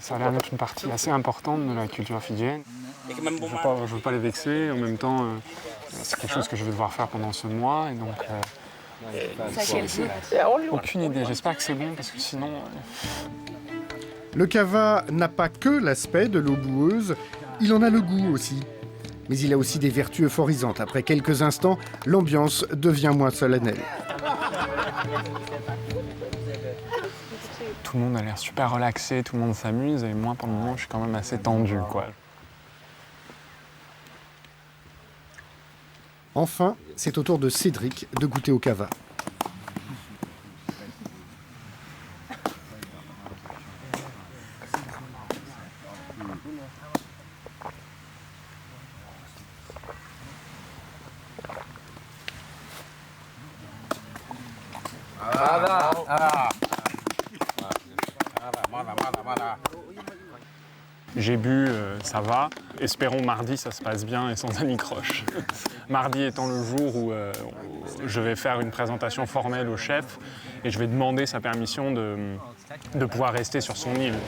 Ça a l'air d'être une partie assez importante de la culture fidjienne. Je ne veux pas les vexer, en même temps, c'est quelque chose que je vais devoir faire pendant ce mois, et donc... aucune idée, j'espère que c'est bon, parce que sinon... Le kava n'a pas que l'aspect de l'eau boueuse, il en a le goût aussi. Mais il a aussi des vertus euphorisantes. Après quelques instants, l'ambiance devient moins solennelle. Tout le monde a l'air super relaxé, tout le monde s'amuse, et moi, pour le moment, je suis quand même assez tendu, quoi. Enfin, c'est au tour de Cédric de goûter au kava. J'ai bu, ça va. Espérons mardi, ça se passe bien et sans anicroche. Mardi étant le jour où je vais faire une présentation formelle au chef et je vais demander sa permission de pouvoir rester sur son île.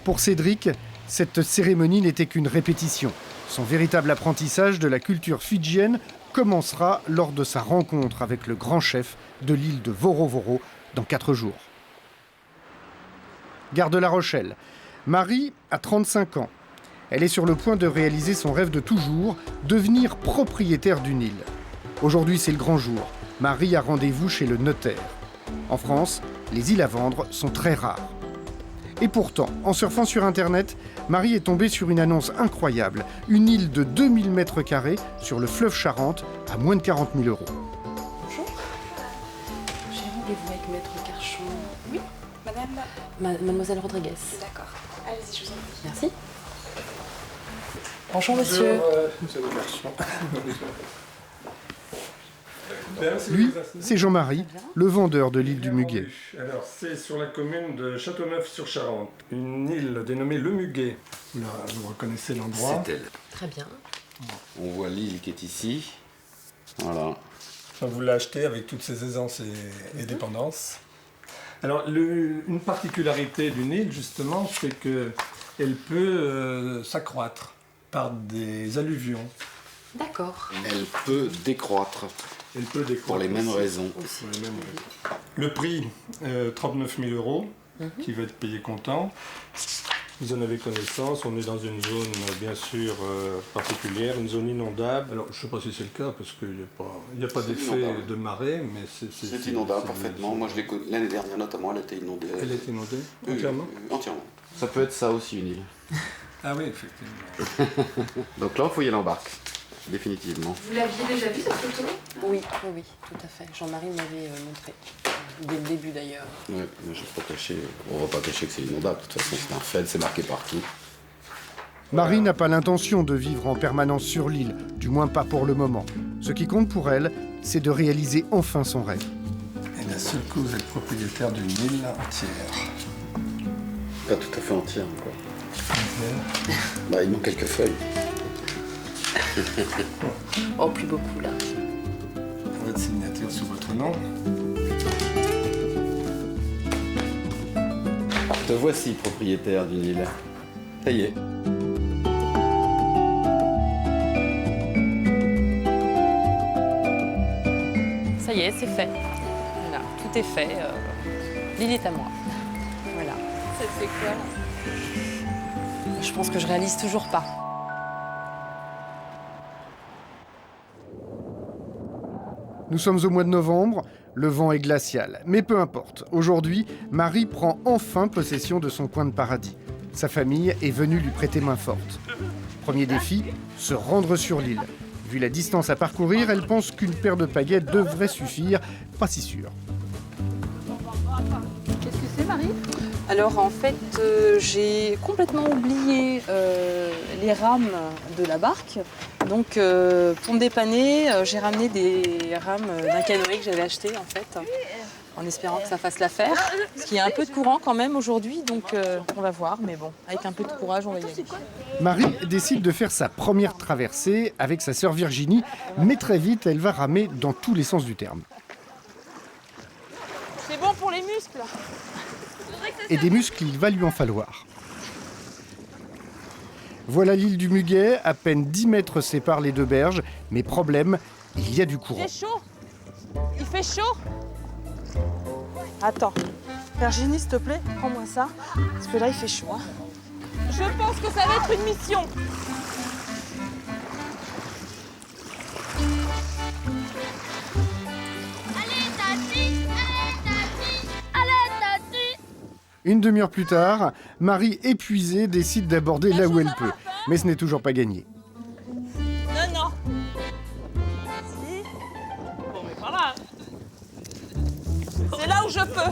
Pour Cédric, cette cérémonie n'était qu'une répétition. Son véritable apprentissage de la culture fidjienne commencera lors de sa rencontre avec le grand chef de l'île de Voro Voro dans 4 jours. Gare de La Rochelle. Marie a 35 ans. Elle est sur le point de réaliser son rêve de toujours, devenir propriétaire d'une île. Aujourd'hui, c'est le grand jour. Marie a rendez-vous chez le notaire. En France, les îles à vendre sont très rares. Et pourtant, en surfant sur Internet, Marie est tombée sur une annonce incroyable. Une île de 2000 mètres carrés sur le fleuve Charente à moins de 40 000 €. Bonjour. J'ai rendez-vous avec Maître Carchon. Oui, madame Mademoiselle Rodriguez. D'accord. Allez-y, je vous en prie. Merci. Bonjour, monsieur. Lui, c'est Jean-Marie, le vendeur de l'île du Muguet. Alors, c'est sur la commune de Châteauneuf-sur-Charente. Une île dénommée Le Muguet. Là, vous reconnaissez l'endroit. C'est elle. Très bien. On voit l'île qui est ici. Voilà. Vous l'achetez avec toutes ses aisances et dépendances. Alors, une particularité d'une île, justement, c'est qu'elle peut s'accroître par des alluvions. D'accord. Elle peut décroître. Elle peut décroître. Pour les mêmes aussi. raisons. Pour les mêmes raisons. Le prix, 39 000 €, qui va être payé comptant. vous en avez connaissance. On est dans une zone, bien sûr, particulière, une zone inondable. Alors, je ne sais pas si c'est le cas, parce qu'il n'y a pas d'effet de marée, mais c'est inondable parfaitement. Moi, l'année dernière, notamment, elle a été inondée. Elle a été inondée entièrement? Entièrement. Ça peut être ça aussi, une île. Ah oui, effectivement. Donc là, il faut y aller en barque, définitivement. Vous l'aviez déjà vu cette photo? Oui, tout à fait. Jean-Marie m'avait montré. Dès le début d'ailleurs. Oui, mais on ne va pas cacher que c'est inondable. De toute façon, c'est un fait, c'est marqué partout. Marie n'a pas l'intention de vivre en permanence sur l'île, du moins pas pour le moment. Ce qui compte pour elle, c'est de réaliser enfin son rêve. Et la seule cause d'être propriétaire d'une île entière. Pas tout à fait entière, quoi. Il manque quelques feuilles. Oh, plus beaucoup là. Votre signature sous votre nom. Te voici propriétaire d'une île. Ça y est. Ça y est, c'est fait. Voilà, tout est fait. L'île est à moi. Voilà. Ça te fait quoi là? Je pense que je réalise toujours pas. Nous sommes au mois de novembre, le vent est glacial. Mais peu importe, aujourd'hui, Marie prend enfin possession de son coin de paradis. Sa famille est venue lui prêter main forte. Premier défi, se rendre sur l'île. Vu la distance à parcourir, elle pense qu'une paire de pagaies devrait suffire, pas si sûr. Qu'est-ce que c'est, Marie? Alors en fait, j'ai complètement oublié les rames de la barque. Donc pour me dépanner, j'ai ramené des rames d'un canoë que j'avais acheté en fait, en espérant que ça fasse l'affaire. Parce qu'il y a un peu de courant quand même aujourd'hui, donc on va voir. Mais bon, avec un peu de courage, on va y aller. Marie décide de faire sa première traversée avec sa sœur Virginie, mais très vite, elle va ramer dans tous les sens du terme. C'est bon pour les muscles. Et des muscles, il va lui en falloir. Voilà l'île du Muguet, à peine 10 mètres séparent les deux berges, mais problème, il y a du courant. Il fait chaud. Il fait chaud. Attends, Virginie, s'il te plaît, prends-moi ça, parce que là, il fait chaud. Hein. Je pense que ça va être une mission. Une demi-heure plus tard, Marie, épuisée, décide d'aborder là où elle peut. Mais ce n'est toujours pas gagné. Non. Si. Bon, mais voilà. C'est là où je peux.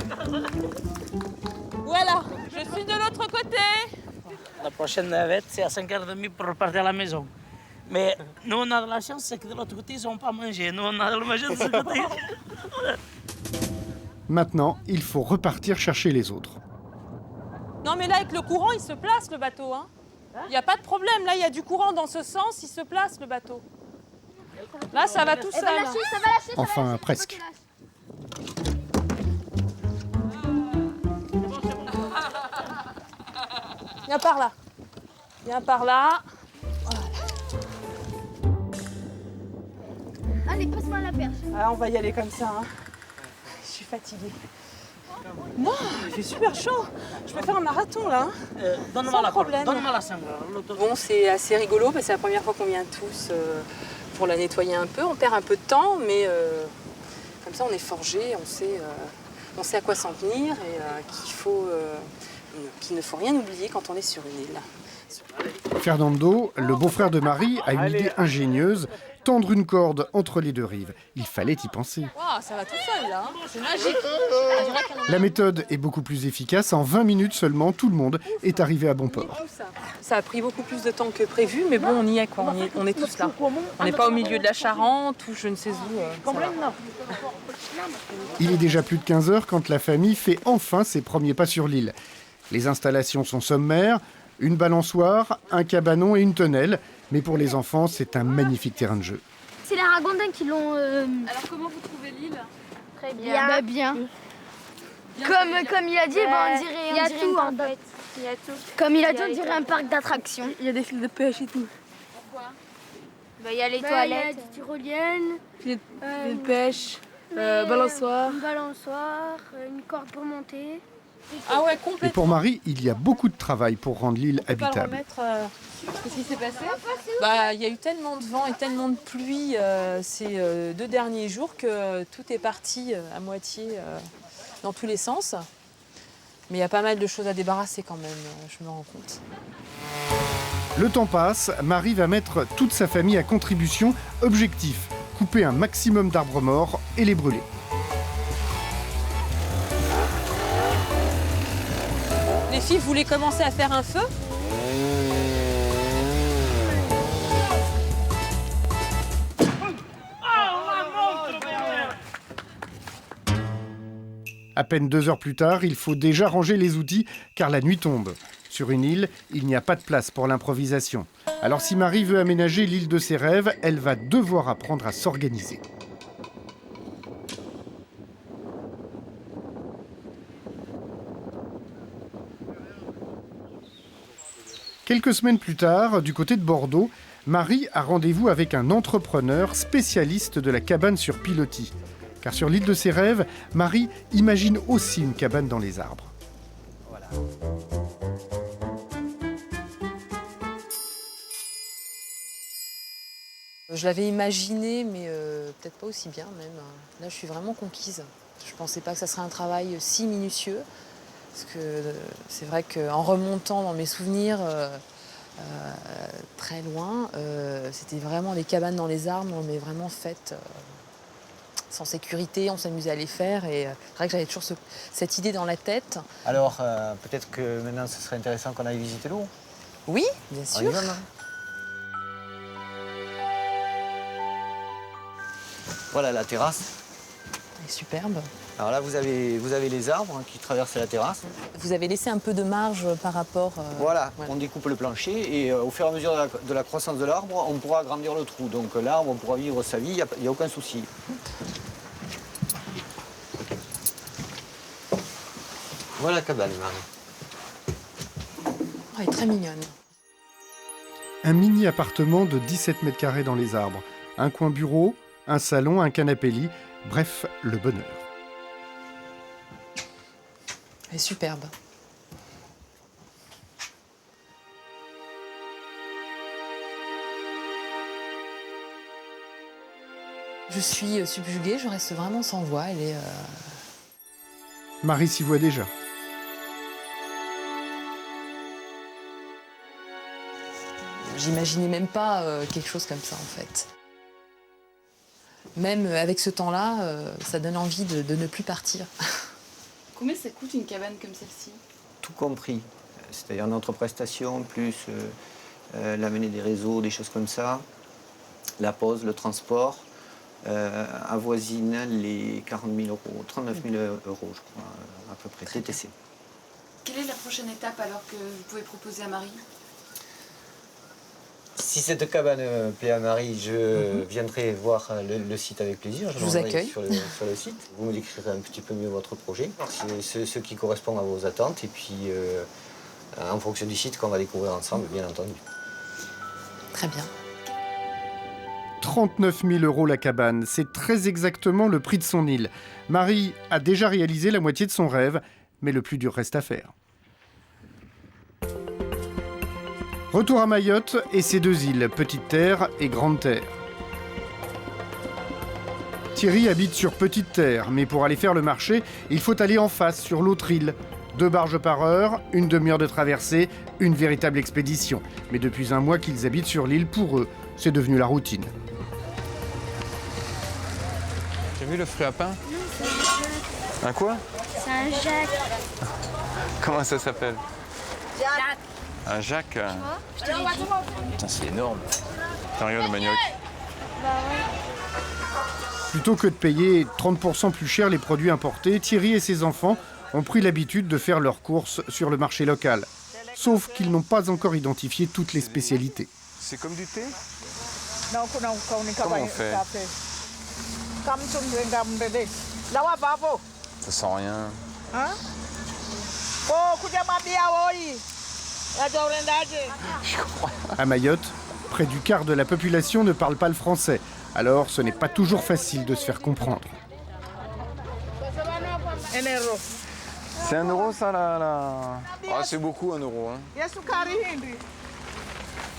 Voilà, je suis de l'autre côté. La prochaine navette, c'est à 5h30 pour repartir à la maison. Mais nous, on a de la chance, c'est que de l'autre côté, ils n'ont pas mangé. Nous, on a le manger de ce côté. Maintenant, il faut repartir chercher les autres. Non, mais là, avec le courant, il se place, le bateau. Hein. Il n'y a pas de problème. Là, il y a du courant dans ce sens, il se place, le bateau. Là, ça va tout seul. Enfin, presque. Viens par là. Viens par là. Allez, passe-moi la perche. Ah, on va y aller comme ça. Hein. Je suis fatiguée. Non, il fait super chaud. Je peux faire un marathon là. Donne-moi la problème. Donne-moi la sangle. Bon, c'est assez rigolo parce que c'est la première fois qu'on vient tous pour la nettoyer un peu. On perd un peu de temps, mais comme ça on est forgé, on sait à quoi s'en tenir et qu'il ne faut rien oublier quand on est sur une île. Fernando, le beau-frère de Marie, a une idée ingénieuse. Tendre une corde entre les deux rives. Il fallait y penser. Wow, ça va tout seul là, hein. C'est magique. La méthode est beaucoup plus efficace. En 20 minutes seulement, tout le monde est arrivé à bon port. Ça a pris beaucoup plus de temps que prévu, mais bon, on y est quoi. On est tous là. On n'est pas au milieu de la Charente ou je ne sais où. Il est déjà plus de 15 heures quand la famille fait enfin ses premiers pas sur l'île. Les installations sont sommaires. Une balançoire, un cabanon et une tonnelle. Mais pour les enfants, c'est un magnifique terrain de jeu. C'est les Ragondins qui l'ont... Alors comment vous trouvez l'île? Très bien. Bien. Comme il a dit, on dirait... Il y a tout en fait. Il y a tout. Comme il a dit, on dirait un parc d'attractions. Il y a des fils de pêche et tout. Pourquoi? Il y a les toilettes. Il y a des tyroliennes. Fils de pêche, balançoire. Une balançoire, une corde pour monter. Ah ouais, Et complètement. pour Marie, il y a beaucoup de travail pour rendre l'île On peut pas le habitable. remettre. Qu'est-ce qui s'est passé? Bah, il y a eu tellement de vent et tellement de pluie ces 2 derniers jours que tout est parti à moitié dans tous les sens. Mais il y a pas mal de choses à débarrasser quand même, je me rends compte. Le temps passe, Marie va mettre toute sa famille à contribution. Objectif, couper un maximum d'arbres morts et les brûler. Les filles, vous voulez commencer à faire un feu? À peine 2 heures plus tard, il faut déjà ranger les outils car la nuit tombe. Sur une île, il n'y a pas de place pour l'improvisation. Alors si Marie veut aménager l'île de ses rêves, elle va devoir apprendre à s'organiser. Quelques semaines plus tard, du côté de Bordeaux, Marie a rendez-vous avec un entrepreneur spécialiste de la cabane sur pilotis. Car sur l'île de ses rêves, Marie imagine aussi une cabane dans les arbres. Voilà. Je l'avais imaginé, mais peut-être pas aussi bien même. Là, je suis vraiment conquise. Je pensais pas que ça serait un travail si minutieux. Parce que c'est vrai qu'en remontant dans mes souvenirs très loin, c'était vraiment des cabanes dans les arbres, mais vraiment faites sans sécurité. On s'amusait à les faire et c'est vrai que j'avais toujours cette idée dans la tête. Alors, peut-être que maintenant, ce serait intéressant qu'on aille visiter l'eau. Oui, bien sûr. Voilà la terrasse. Elle est superbe. Alors là, vous avez les arbres qui traversent la terrasse. Vous avez laissé un peu de marge par rapport... Voilà, on découpe le plancher et au fur et à mesure de la croissance de l'arbre, on pourra agrandir le trou. Donc l'arbre pourra vivre sa vie, il n'y a aucun souci. Voilà la cabane, Marie. Elle est très mignonne. Un mini-appartement de 17 mètres carrés dans les arbres. Un coin bureau, un salon, un canapé-lit, bref, le bonheur. Elle est superbe. Je suis subjuguée, je reste vraiment sans voix. Elle est... Marie s'y voit déjà. J'imaginais même pas quelque chose comme ça, en fait. Même avec ce temps-là, ça donne envie de ne plus partir. Combien ça coûte une cabane comme celle-ci? Tout compris. C'est-à-dire notre prestation, plus l'amener des réseaux, des choses comme ça, la pose, le transport, avoisine les 40 000 euros, 39 000 euros, je crois, à peu près, TTC. Quelle est la prochaine étape alors que vous pouvez proposer à Marie? Si cette cabane plaît à Marie, je viendrai voir le site avec plaisir. Je vous accueille. Sur le site. Vous me décrirez un petit peu mieux votre projet, ce qui correspond à vos attentes, et puis en fonction du site qu'on va découvrir ensemble, bien entendu. Très bien. 39 000 euros la cabane, c'est très exactement le prix de son île. Marie a déjà réalisé la moitié de son rêve, mais le plus dur reste à faire. Retour à Mayotte et ses 2 îles, Petite Terre et Grande Terre. Thierry habite sur Petite Terre, mais pour aller faire le marché, il faut aller en face, sur l'autre île. 2 barges par heure, une demi-heure de traversée, une véritable expédition. Mais depuis un mois qu'ils habitent sur l'île, pour eux, c'est devenu la routine. J'ai vu le fruit à pain? Un quoi? C'est un Jacques. Comment ça s'appelle? Jacques. Un Jacques? Je te l'ai dit. Putain, c'est énorme. T'as regardé le manioc? Bah ouais. Plutôt que de payer 30% plus cher les produits importés, Thierry et ses enfants ont pris l'habitude de faire leurs courses sur le marché local. Sauf qu'ils n'ont pas encore identifié toutes les spécialités. C'est comme du thé? Comment on fait? Ça sent rien. À Mayotte, près du quart de la population ne parle pas le français. Alors ce n'est pas toujours facile de se faire comprendre. C'est 1 euro ça là. Ah, c'est beaucoup 1 euro. Hein.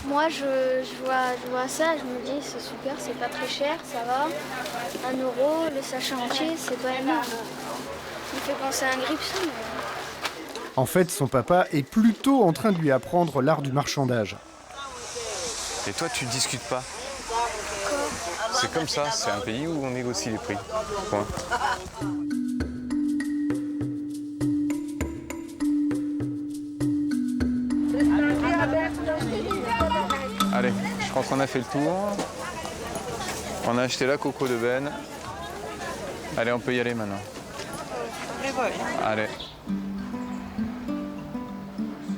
Moi, je vois ça, je me dis c'est super, c'est pas très cher, ça va. 1 euro, le sachet entier, c'est pas énorme. Il fait penser à un gripson. En fait, son papa est plutôt en train de lui apprendre l'art du marchandage. Et toi, tu discutes pas. C'est comme ça, c'est un pays où on négocie les prix. Point. Allez, je crois qu'on a fait le tour. On a acheté la coco de Ben. Allez, on peut y aller maintenant. Allez.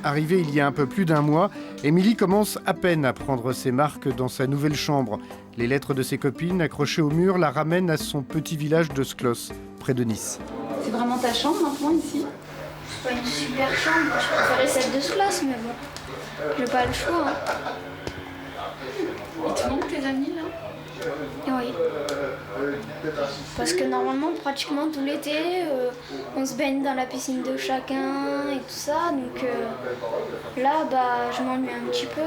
Arrivée il y a un peu plus d'1 mois, Émilie commence à peine à prendre ses marques dans sa nouvelle chambre. Les lettres de ses copines accrochées au mur la ramènent à son petit village de Sklos, près de Nice. C'est vraiment ta chambre maintenant ici? C'est pas une super chambre, je préférais celle de Sklos, mais bon, j'ai pas le choix. Il te manque tes amis là? Oui. Parce que normalement, pratiquement tout l'été, on se baigne dans la piscine de chacun et tout ça. Donc là, je m'ennuie un petit peu.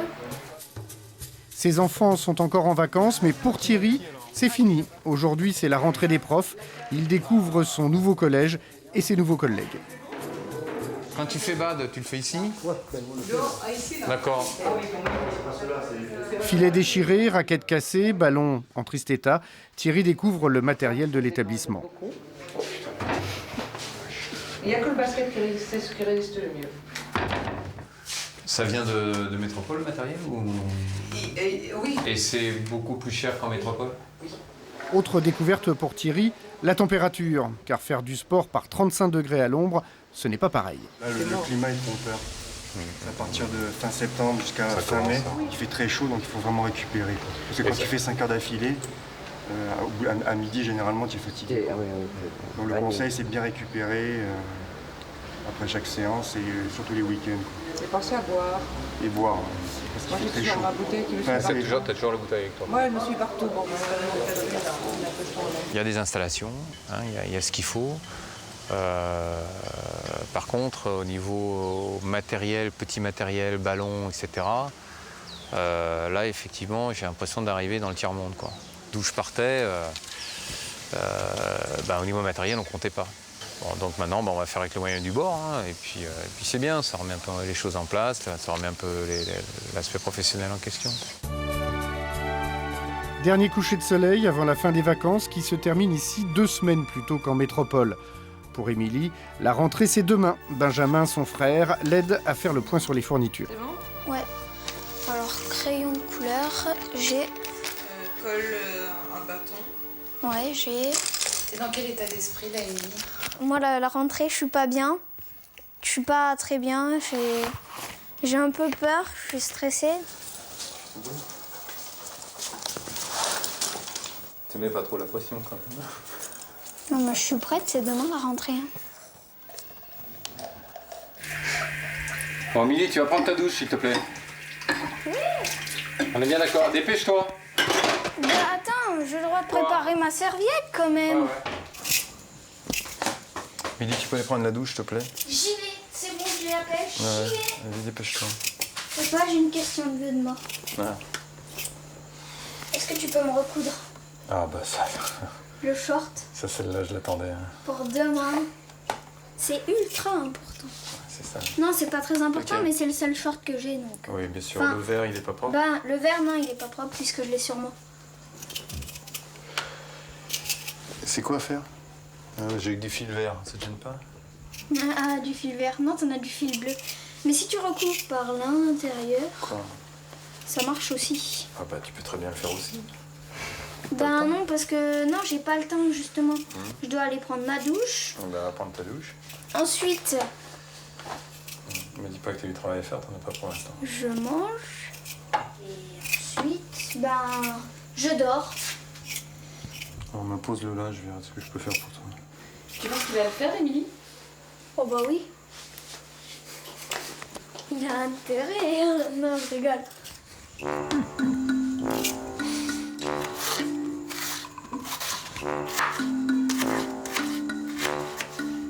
Ses enfants sont encore en vacances, mais pour Thierry, c'est fini. Aujourd'hui, c'est la rentrée des profs. Il découvre son nouveau collège et ses nouveaux collègues. Quand tu fais bad, tu le fais ici? D'accord. Filets déchirés, raquettes cassées, ballons en triste état, Thierry découvre le matériel de l'établissement. Il n'y a que le basket c'est ce qui résiste le mieux. Ça vient de métropole, le matériel ou... Oui. Et c'est beaucoup plus cher qu'en métropole? Autre découverte pour Thierry, la température, car faire du sport par 35 degrés à l'ombre, ce n'est pas pareil. Là, le climat est trompeur. À partir de fin septembre jusqu'à fin mai, il fait très chaud, donc il faut vraiment récupérer. Parce que quand tu fais 5 heures d'affilée, à midi, généralement, tu es fatigué. Donc le conseil, c'est de bien récupérer après chaque séance et surtout les week-ends. Et penser à boire. Et boire, parce qu'il fait très chaud. Ma bouteille qui me suit T'as toujours la bouteille avec toi? Ouais, elle me suit partout. Bon, il y a des installations, hein, il y a ce qu'il faut. Par contre, au niveau matériel, petit matériel, ballon, etc., là, effectivement, j'ai l'impression d'arriver dans le tiers-monde, quoi. D'où je partais, au niveau matériel, on ne comptait pas. Bon, donc maintenant, on va faire avec les moyens du bord, hein, et puis c'est bien, ça remet un peu les choses en place, ça remet un peu l'aspect professionnel en question. Dernier coucher de soleil avant la fin des vacances qui se termine ici 2 semaines plus tôt qu'en métropole. Pour Émilie, la rentrée c'est demain. Benjamin, son frère, l'aide à faire le point sur les fournitures. C'est bon? Ouais. Alors, crayon de couleur, j'ai... Colle, un bâton. Ouais, j'ai... T'es dans quel état d'esprit là, Émilie? Moi, la rentrée, je suis pas bien. Je suis pas très bien. J'ai un peu peur, je suis stressée. Tu mets pas trop la pression quand même. Non, mais je suis prête, c'est demain la rentrée. Bon, Émilie, tu vas prendre ta douche, s'il te plaît. Oui. On est bien d'accord, dépêche-toi. Bah attends, j'ai le droit de préparer ma serviette quand même. Émilie, tu peux aller prendre la douche, s'il te plaît? J'y vais, c'est bon, je l'appelle, j'y vais. Vas-y, dépêche-toi. C'est pas, j'ai une question de vieux de moi. Est-ce que tu peux me recoudre? Ah bah ça... Le short. Ça, celle-là, je l'attendais. Pour demain. C'est ultra important. C'est ça. Non, c'est pas très important, Ok. mais c'est le seul short que j'ai, donc... Oui, bien sûr. Enfin, Le verre, il est pas propre. Ben, le verre, non, il est pas propre puisque je l'ai sur moi. C'est quoi à faire? J'ai du fil vert, ça te gêne pas? Ah, du fil vert. Non, t'en as du fil bleu. Mais si tu recouvres par l'intérieur, Quoi? ça marche aussi. Ah bah tu peux très bien le faire aussi. Ben non, parce que non, j'ai pas le temps justement. Je dois aller prendre ma douche. On va prendre ta douche. Ensuite, Me dis pas que t'as du travail à faire, t'en as pas pour l'instant. je mange. Et ensuite, je dors. On me pose le là, je verrai ce que je peux faire pour toi. Tu penses qu'il va le faire, Émilie? Oh bah oui. Il a intérêt, hein. Non, je rigole.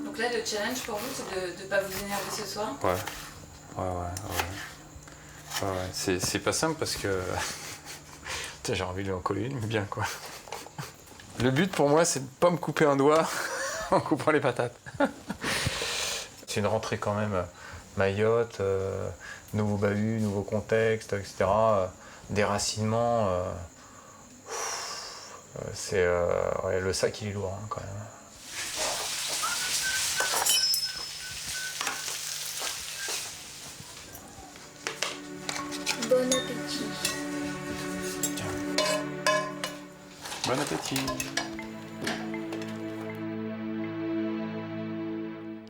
Donc là, le challenge pour vous, c'est de ne pas vous énerver ce soir? Ouais. C'est pas simple parce que j'ai envie de lui en coller une, mais bien quoi. Le but pour moi, c'est de pas me couper un doigt en coupant les patates. C'est une rentrée quand même Mayotte, nouveau bahut, nouveau contexte, etc. Déracinement. C'est le sac il est lourd hein, quand même. Bon appétit. Bon appétit.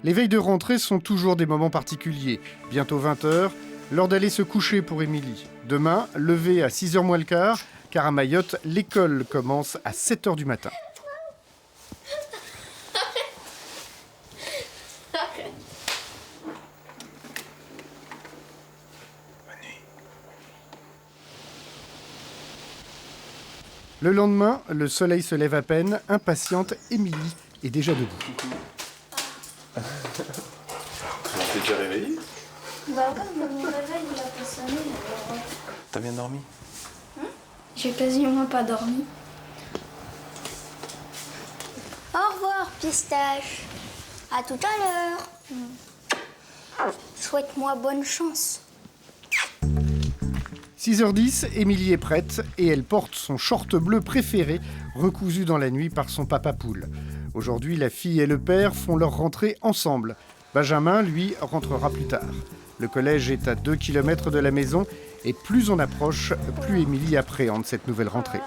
Les veilles de rentrée sont toujours des moments particuliers. Bientôt 20h, l'heure d'aller se coucher pour Émilie. Demain, lever à 6h moins le quart, car à Mayotte, l'école commence à 7h du matin. Le lendemain, le soleil se lève à peine. Impatiente, Émilie est déjà debout. T'es déjà réveillée? Bah ouais, mais mon réveil il a pas sonné. Alors... T'as bien dormi? J'ai quasiment pas dormi. Au revoir, Pistache. À tout à l'heure. Souhaite-moi bonne chance. 6h10, Émilie est prête et elle porte son short bleu préféré, recousu dans la nuit par son papa poule. Aujourd'hui, la fille et le père font leur rentrée ensemble. Benjamin, lui, rentrera plus tard. Le collège est à 2 km de la maison et plus on approche, plus Émilie appréhende cette nouvelle rentrée.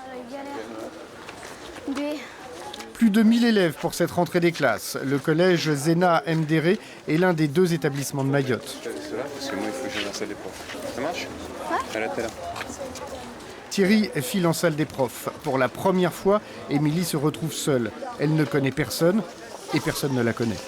Plus de 1000 élèves pour cette rentrée des classes. Le collège Zena Mdéré est l'un des 2 établissements de Mayotte. C'est là parce que moi il faut que j'aille dans la salle des profs. Ça marche? Ouais. Elle était là. Thierry file en salle des profs. Pour la première fois, Émilie se retrouve seule. Elle ne connaît personne et personne ne la connaît.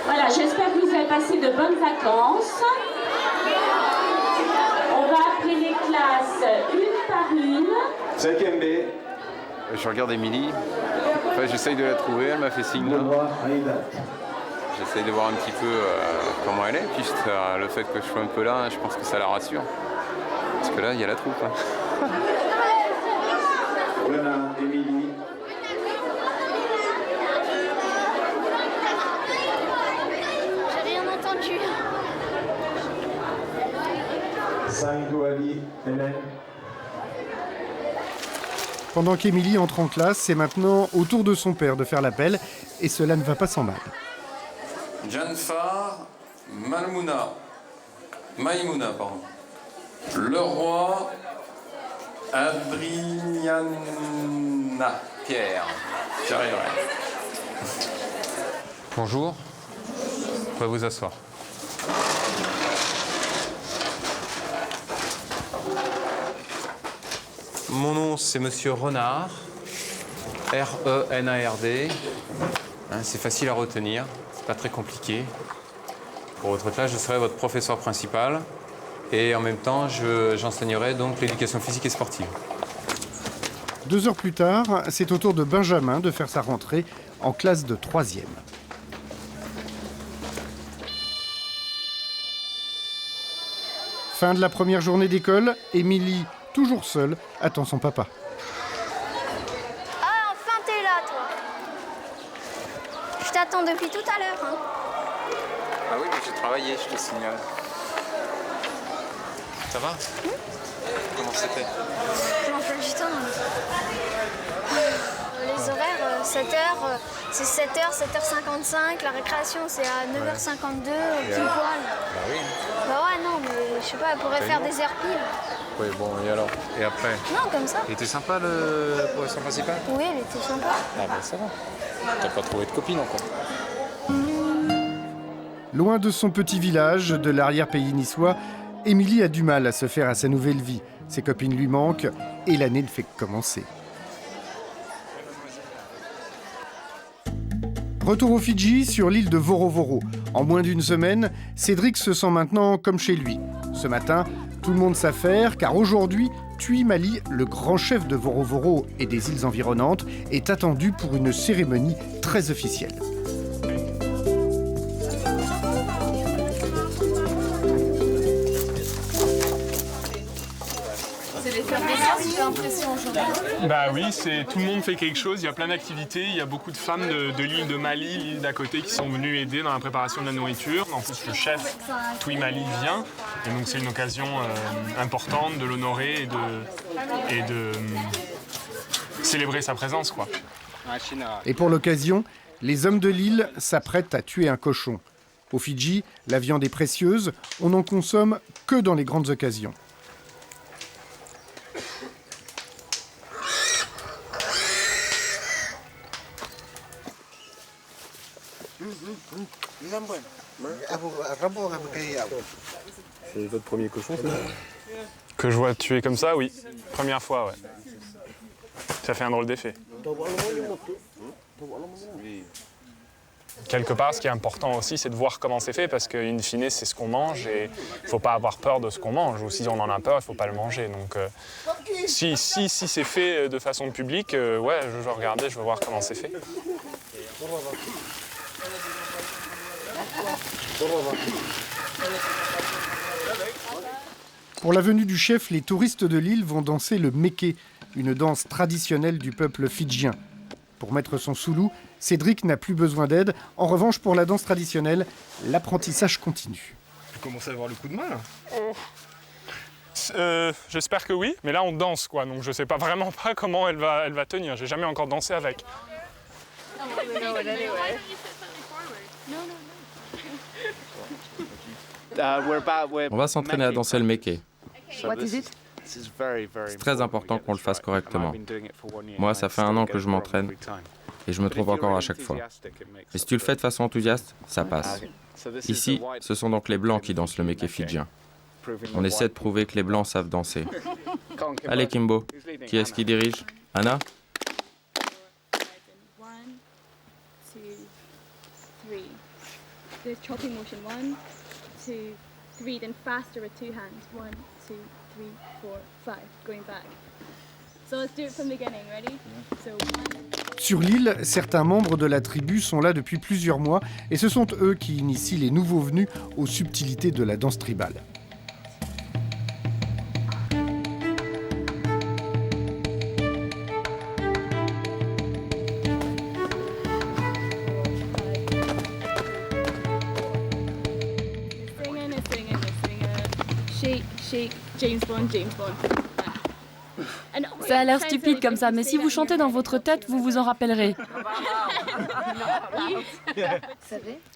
Voilà, j'espère que vous avez passé de bonnes vacances. On va appeler les classes une par une. 5e B. Je regarde Émilie. Enfin, j'essaye de la trouver, elle m'a fait signe là. J'essaye de voir un petit peu comment elle est. Puis le fait que je sois un peu là, je pense que ça la rassure. Parce que là, il y a la troupe. Hein. Voilà, Émilie. J'ai rien entendu. Saïdou Ali, Hélène. Pendant qu'Émilie entre en classe, c'est maintenant au tour de son père de faire l'appel, et cela ne va pas sans mal. Janfar Maïmouna, pardon. Le roi Adriana Pierre. J'arriverai. Bonjour. Vous pouvez vous asseoir. Mon nom, c'est Monsieur Renard. R-E-N-A-R-D. Hein, c'est facile à retenir, c'est pas très compliqué. Pour votre classe, je serai votre professeur principal. Et en même temps, j'enseignerai donc l'éducation physique et sportive. 2 heures plus tard, c'est au tour de Benjamin de faire sa rentrée en classe de 3e. Fin de la première journée d'école, Émilie, toujours seule, attend son papa. Ah, enfin t'es là, toi. Je t'attends depuis tout à l'heure. Hein. Ah oui, mais j'ai travaillé, je te signale. Ça va? Comment c'était? L'emploi du temps. Les horaires, 7h, c'est 7h, 7h55. La récréation, c'est à 9h52, pile poil. Bah oui. Bah ouais, non, mais je sais pas, elle pourrait faire des heures pile. Oui, bon, et alors? Et après? Non, comme ça. Il était sympa le professeur principal? Oui, elle était sympa. Ah bah ça va. T'as pas trouvé de copine encore? Loin de son petit village, de l'arrière-pays niçois, Émilie a du mal à se faire à sa nouvelle vie. Ses copines lui manquent et l'année ne fait que commencer. Retour aux Fidji, sur l'île de Vorovoro. En moins d'une semaine, Cédric se sent maintenant comme chez lui. Ce matin, tout le monde s'affaire, car aujourd'hui, Tuimali, le grand chef de Vorovoro et des îles environnantes, est attendu pour une cérémonie très officielle. C'est l'effervescence, j'ai l'impression aujourd'hui. Bah oui, tout le monde fait quelque chose, il y a plein d'activités, il y a beaucoup de femmes de l'île de Mali, l'île d'à côté, qui sont venues aider dans la préparation de la nourriture. En plus, le chef Tuimali vient, et donc c'est une occasion importante de l'honorer et de célébrer sa présence, quoi. Et pour l'occasion, les hommes de l'île s'apprêtent à tuer un cochon. Aux Fidji, la viande est précieuse, on n'en consomme que dans les grandes occasions. C'est votre premier cochon, c'est ça? Que je vois tuer comme ça, oui. Première fois, ouais. Ça fait un drôle d'effet. Quelque part, ce qui est important aussi, c'est de voir comment c'est fait, parce qu'in fine, c'est ce qu'on mange et il ne faut pas avoir peur de ce qu'on mange. Ou si on en a peur, il ne faut pas le manger. Donc, si c'est fait de façon publique, ouais, je veux regarder, je veux voir comment c'est fait. Pour la venue du chef, les touristes de l'île vont danser le méké, une danse traditionnelle du peuple fidjien. Pour mettre son soulou, Cédric n'a plus besoin d'aide. En revanche, pour la danse traditionnelle, l'apprentissage continue. Vous commencez à avoir le coup de main, là? J'espère que oui, mais là on danse, quoi, donc je sais pas vraiment pas comment elle va tenir. J'ai jamais encore dansé avec. On va s'entraîner à danser le méké. C'est très important qu'on le fasse correctement. Moi, ça fait 1 an que je m'entraîne et je me trompe encore à chaque fois. Et si tu le fais de façon enthousiaste, ça passe. Ici, ce sont donc les Blancs qui dansent le méké fidjien. On essaie de prouver que les Blancs savent danser. Allez, Kimbo, qui est-ce qui dirige? Anna? The chopping motion, 1, 2, 3, then faster with 2 hands, 1, 2, 3, 4, 5, going back. So let's do it from the beginning, ready? So 1. Sur l'île, certains membres de la tribu sont là depuis plusieurs mois et ce sont eux qui initient les nouveaux venus aux subtilités de la danse tribale. James Bond, James Bond. Ça a l'air stupide comme ça, mais si vous chantez dans votre tête, vous vous en rappellerez.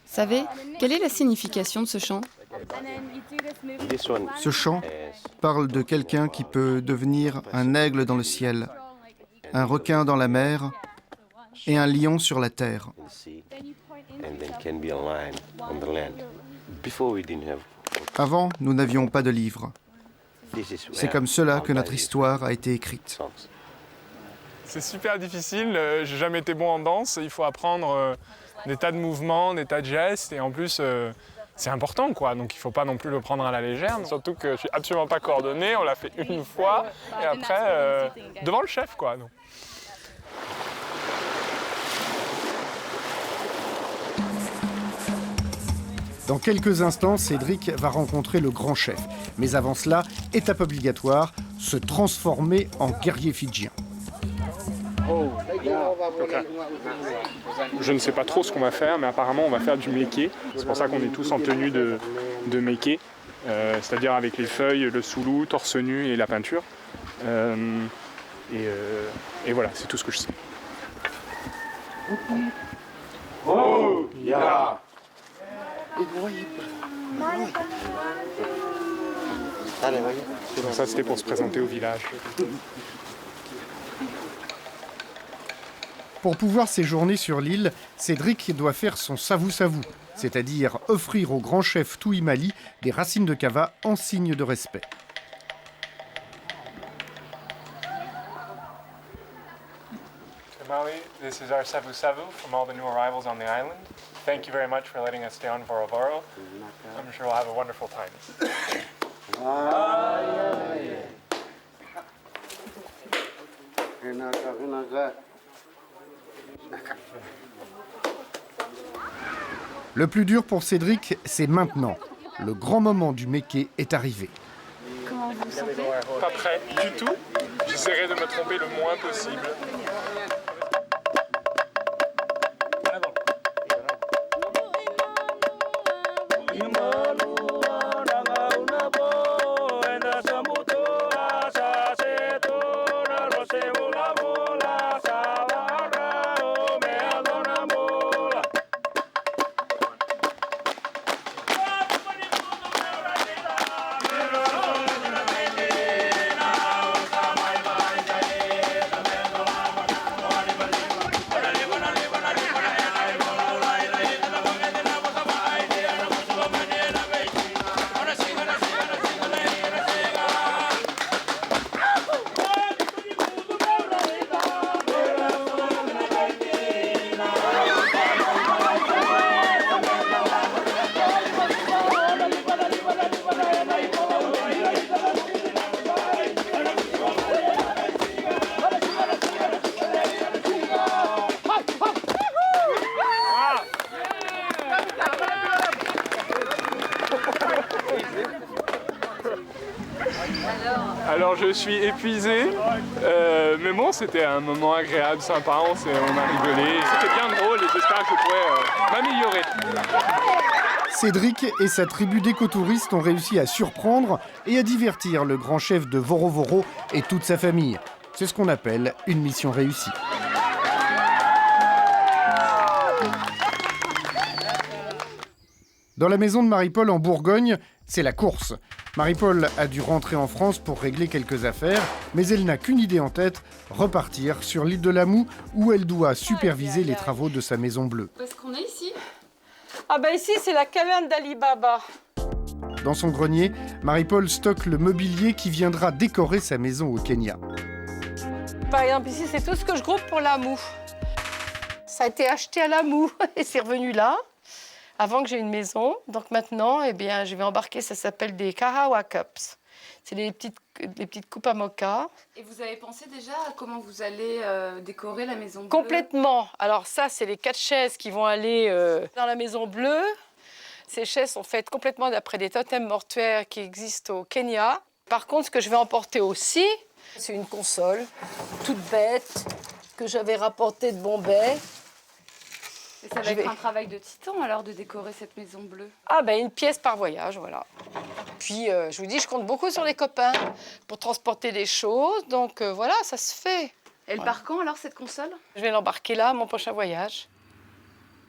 Savez, quelle est la signification de ce chant? Ce chant parle de quelqu'un qui peut devenir un aigle dans le ciel, un requin dans la mer et un lion sur la terre. Avant, nous n'avions pas de livres. C'est comme cela que notre histoire a été écrite. C'est super difficile, j'ai jamais été bon en danse, il faut apprendre des tas de mouvements, des tas de gestes, et en plus c'est important, quoi, donc il faut pas non plus le prendre à la légère, surtout que je suis absolument pas coordonné, on l'a fait une fois, et après devant le chef, quoi. Donc. Dans quelques instants, Cédric va rencontrer le grand chef. Mais avant cela, étape obligatoire, se transformer en guerrier fidjien. Okay. Je ne sais pas trop ce qu'on va faire, mais apparemment on va faire du méké. C'est pour ça qu'on est tous en tenue de méké, c'est-à-dire avec les feuilles, le soulou, torse nu et la peinture. Et voilà, c'est tout ce que je sais. Oh, yeah. Donc ça, c'était pour se présenter au village. Pour pouvoir séjourner sur l'île, Cédric doit faire son savou-savou, c'est-à-dire offrir au grand chef Tuimali des racines de kava en signe de respect. This is our savu savu from all the new arrivals on the island. Thank you very much for letting us stay on Vorovoro. I'm sure we'll have a wonderful time. Le plus dur pour Cédric, c'est maintenant. Le grand moment du méquet est arrivé. Comment vous vous sentez? Pas prêt du tout. J'essaierai de me tromper le moins possible. Alors je suis épuisé, mais bon, c'était un moment agréable, sympa, on a rigolé. C'était bien drôle et j'espère que je pourrais m'améliorer. Cédric et sa tribu d'écotouristes ont réussi à surprendre et à divertir le grand chef de Vorovoro et toute sa famille. C'est ce qu'on appelle une mission réussie. Dans la maison de Marie-Paul en Bourgogne, c'est la course. Marie-Paul a dû rentrer en France pour régler quelques affaires, mais elle n'a qu'une idée en tête, repartir sur l'île de Lamou où elle doit superviser les travaux de sa maison bleue. Où est-ce qu'on est ici? Ah bah ici, c'est la caverne d'Ali Baba. Dans son grenier, Marie-Paul stocke le mobilier qui viendra décorer sa maison au Kenya. Par exemple, ici, c'est tout ce que je groupe pour Lamou. Ça a été acheté à Lamou et c'est revenu là, avant que j'ai une maison. Donc maintenant, eh bien, je vais embarquer, ça s'appelle des Kahawa Cups. C'est des petites coupes à mocha. Et vous avez pensé déjà à comment vous allez décorer la maison bleue? Complètement. Alors ça, c'est les 4 chaises qui vont aller dans la maison bleue. Ces chaises sont faites complètement d'après des totems mortuaires qui existent au Kenya. Par contre, ce que je vais emporter aussi, c'est une console toute bête que j'avais rapportée de Bombay. Et ça va être un travail de titan alors de décorer cette maison bleue? Ah ben une pièce par voyage, voilà. Puis je vous dis, je compte beaucoup sur les copains pour transporter les choses, donc voilà, ça se fait. Elle part quand alors cette console? Je vais l'embarquer là, mon prochain voyage.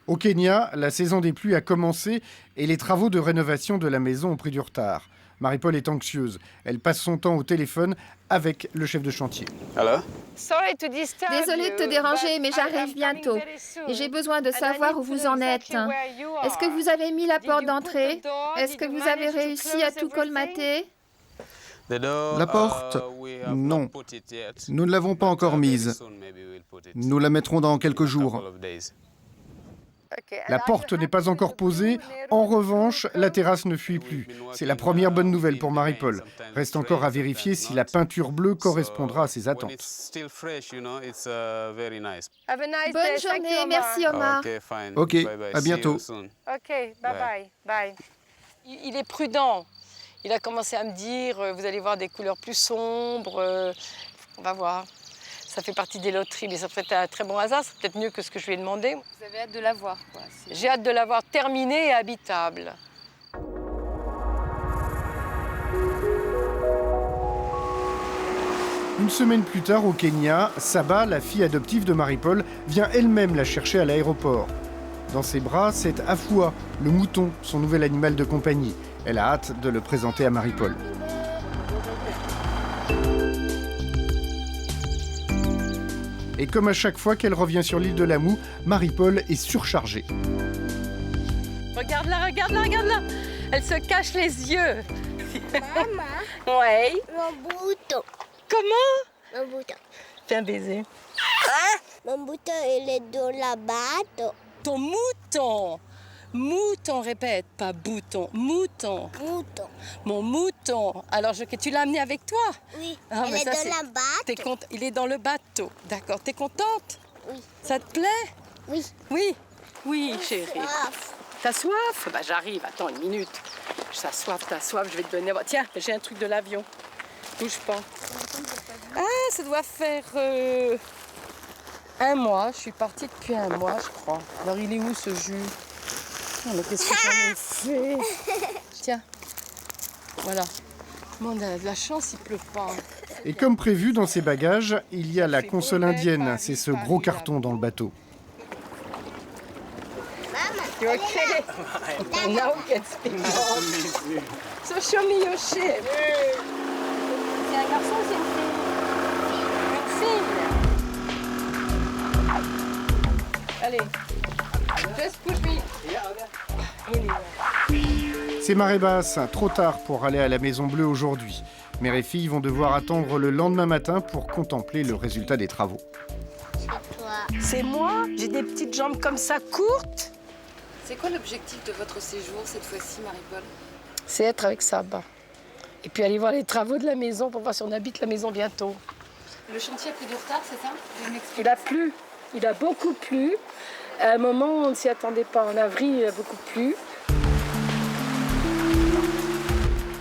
Au Kenya, la saison des pluies a commencé et les travaux de rénovation de la maison ont pris du retard. Marie-Paul est anxieuse. Elle passe son temps au téléphone avec le chef de chantier. Alors? Désolée de te déranger, mais j'arrive bientôt. Et j'ai besoin de savoir où vous en êtes. Est-ce que vous avez mis la porte d'entrée? Est-ce que vous avez réussi à tout colmater? La porte? Non. Nous ne l'avons pas encore mise. Nous la mettrons dans quelques jours. La porte n'est pas encore posée. En revanche, la terrasse ne fuit plus. C'est la première bonne nouvelle pour Marie-Paul. Reste encore à vérifier si la peinture bleue correspondra à ses attentes. Bonne journée, merci Omar. Ok, à bientôt. Ok, bye. Il est prudent. Il a commencé à me dire, vous allez voir des couleurs plus sombres. On va voir. Ça fait partie des loteries, mais ça peut être un très bon hasard. C'est peut-être mieux que ce que je lui ai demandé. Vous avez hâte de la voir, quoi. J'ai hâte de la voir terminée et habitable. Une semaine plus tard, au Kenya, Saba, la fille adoptive de Marie-Paul, vient elle-même la chercher à l'aéroport. Dans ses bras, c'est Afua, le mouton, son nouvel animal de compagnie. Elle a hâte de le présenter à Marie-Paul. Et comme à chaque fois qu'elle revient sur l'île de Lamou, Marie-Paul est surchargée. Regarde-la. Elle se cache les yeux. Maman. Ouais. Mon bouton. Comment? Mon bouton. Fais un baiser. Mon mouton, il est dans la batte. Ton mouton. Mouton, répète, pas bouton. Mouton. Mouton. Mon mouton. Alors, tu l'as amené avec toi? Oui, Ah, il mais est ça, dans la batte. Il est dans le bateau. D'accord. T'es contente? Oui. Ça te plaît? Oui. Oui. Oui, J'ai chérie. soif. T'as soif? Bah, j'arrive. Attends une minute. T'as soif. Je vais te donner. Tiens, j'ai un truc de l'avion. Bouge pas. Ah, ça doit faire 1 mois. Je suis partie depuis 1 mois, je crois. Alors, il est où ce jus? Oh, mais qu'est-ce que j'en ai fait? Tiens. Voilà. Bon, on a de la chance, il pleut pas. Et comme prévu, dans ses bagages, il y a la console indienne. C'est ce gros carton dans le bateau. You okay? Now we can speak more. So show me your ship. C'est un garçon ou c'est une fille? Une fille. Allez. Just push me. C'est marée basse, trop tard pour aller à la Maison Bleue aujourd'hui. Mère et fille vont devoir attendre le lendemain matin pour contempler le résultat des travaux. C'est moi? J'ai des petites jambes comme ça, courtes. C'est quoi l'objectif de votre séjour cette fois-ci, Marie-Paul? C'est être avec Saba. Et puis aller voir les travaux de la maison pour voir si on habite la maison bientôt. Le chantier a pris du retard, c'est ça? Il a plu. Il a beaucoup plu. À un moment, on ne s'y attendait pas. En avril, il a beaucoup plu.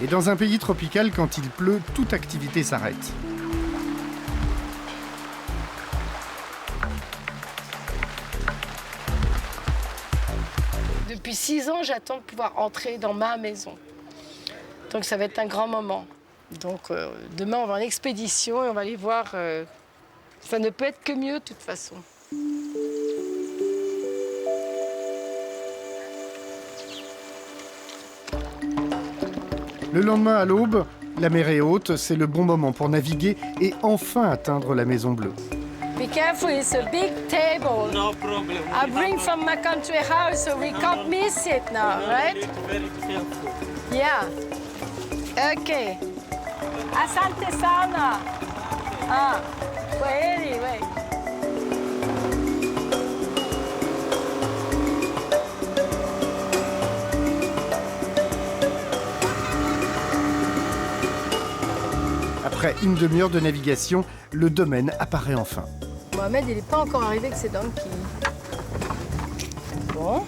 Et dans un pays tropical, quand il pleut, toute activité s'arrête. Depuis 6 ans, j'attends de pouvoir entrer dans ma maison. Donc ça va être un grand moment. Donc demain, on va en expédition et on va aller voir. Ça ne peut être que mieux de toute façon. Le lendemain à l'aube, la mer est haute, c'est le bon moment pour naviguer et enfin atteindre la Maison Bleue. Be careful, it's a big table. No problem. I bring from my country house, so we can't miss it now, right? Very careful. Yeah. Okay. Asante sana. Ah, wait. Après une demi-heure de navigation, le domaine apparaît enfin. Mohamed, il n'est pas encore arrivé avec ses donkeys. Bon.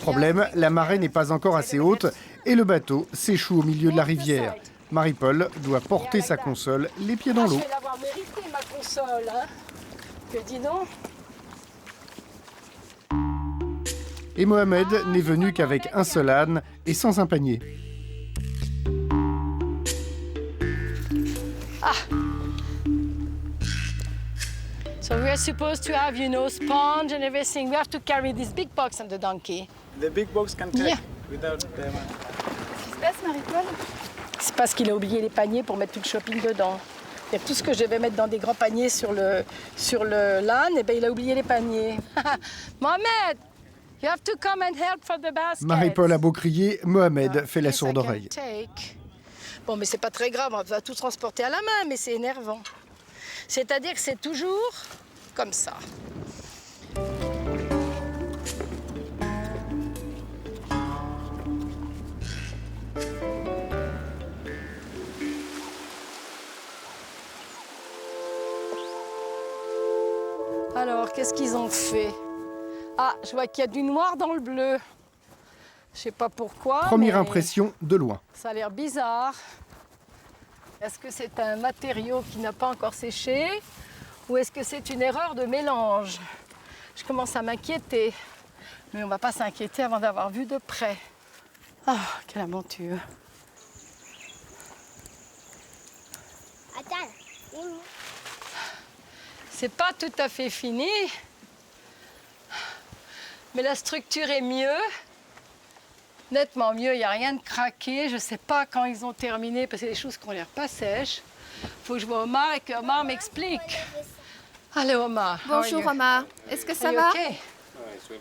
Problème, la marée n'est pas encore assez haute et le bateau s'échoue au milieu de la rivière. Marie-Paul doit porter sa console les pieds dans l'eau. Je vais l'avoir mérité, ma console, hein. Que dis donc. Et Mohamed n'est venu qu'avec un seul âne et sans un panier. Ah. So we are supposed to have, sponge and everything. We have to carry this big box on the donkey. The big box can take without the... Qu'est-ce qui se passe, Marie-Paul? C'est parce qu'il a oublié les paniers pour mettre tout le shopping dedans. Et tout ce que je vais mettre dans des grands paniers sur le l'âne, et ben il a oublié les paniers. Mohamed, you have to come and help for the basket. Marie-Paul a beau crier, Mohamed fait la sourde oreille. Bon, mais c'est pas très grave, on va tout transporter à la main, mais c'est énervant. C'est-à-dire que c'est toujours comme ça. Alors, qu'est-ce qu'ils ont fait? Ah, je vois qu'il y a du noir dans le bleu. Je sais pas pourquoi. Première mais impression de loin. ça a l'air bizarre. Est-ce que c'est un matériau qui n'a pas encore séché ou est-ce que c'est une erreur de mélange? Je commence à m'inquiéter. Mais on ne va pas s'inquiéter avant d'avoir vu de près. Ah, quelle aventure. Attends. C'est pas tout à fait fini. Mais la structure est mieux. Nettement mieux, il n'y a rien de craqué. Je ne sais pas quand ils ont terminé parce que c'est des choses qui ont l'air pas sèches. Il faut que je vois Omar et que Omar m'explique. Allez Omar. Bonjour Omar, est-ce que ça va?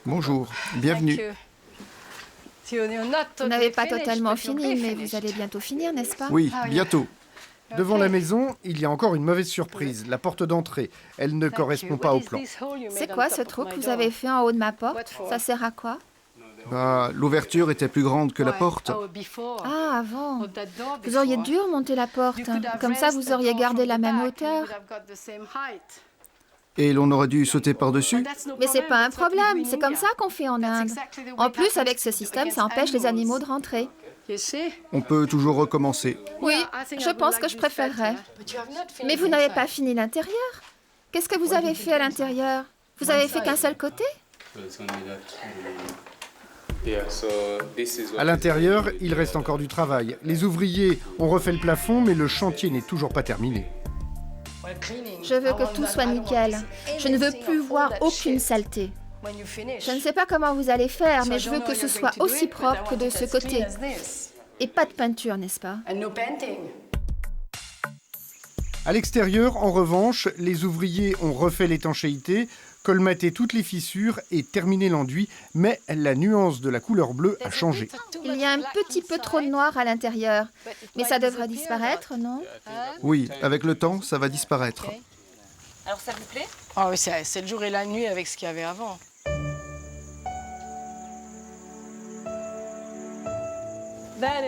Bonjour, bienvenue. Vous n'avez pas totalement fini, mais vous allez bientôt finir, n'est-ce pas? Oui, bientôt. Devant la maison, il y a encore une mauvaise surprise, la porte d'entrée. Elle ne correspond pas au plan. C'est quoi ce trou que vous avez fait en haut de ma porte? Ça sert à quoi? L'ouverture était plus grande que la porte. Ah, avant. Vous auriez dû remonter la porte. Comme ça, vous auriez gardé la même hauteur. Et l'on aurait dû sauter par-dessus? Mais c'est pas un problème, c'est comme ça qu'on fait en Inde. En plus, avec ce système, ça empêche les animaux de rentrer. On peut toujours recommencer. Oui, je pense que je préférerais. Mais vous n'avez pas fini l'intérieur? Qu'est-ce que vous avez fait à l'intérieur? Vous avez fait qu'un seul côté? À l'intérieur, il reste encore du travail. Les ouvriers ont refait le plafond, mais le chantier n'est toujours pas terminé. Je veux que tout soit nickel. Je ne veux plus voir aucune saleté. Je ne sais pas comment vous allez faire, mais je veux que ce soit aussi propre que de ce côté. Et pas de peinture, n'est-ce pas? À l'extérieur, en revanche, les ouvriers ont refait l'étanchéité, colmaté toutes les fissures et terminé l'enduit, mais la nuance de la couleur bleue a changé. Il y a un petit peu trop de noir à l'intérieur, mais ça devrait disparaître, non? Oui, avec le temps, ça va disparaître. Alors ça vous plaît? Ah oui, c'est le jour et la nuit avec ce qu'il y avait avant.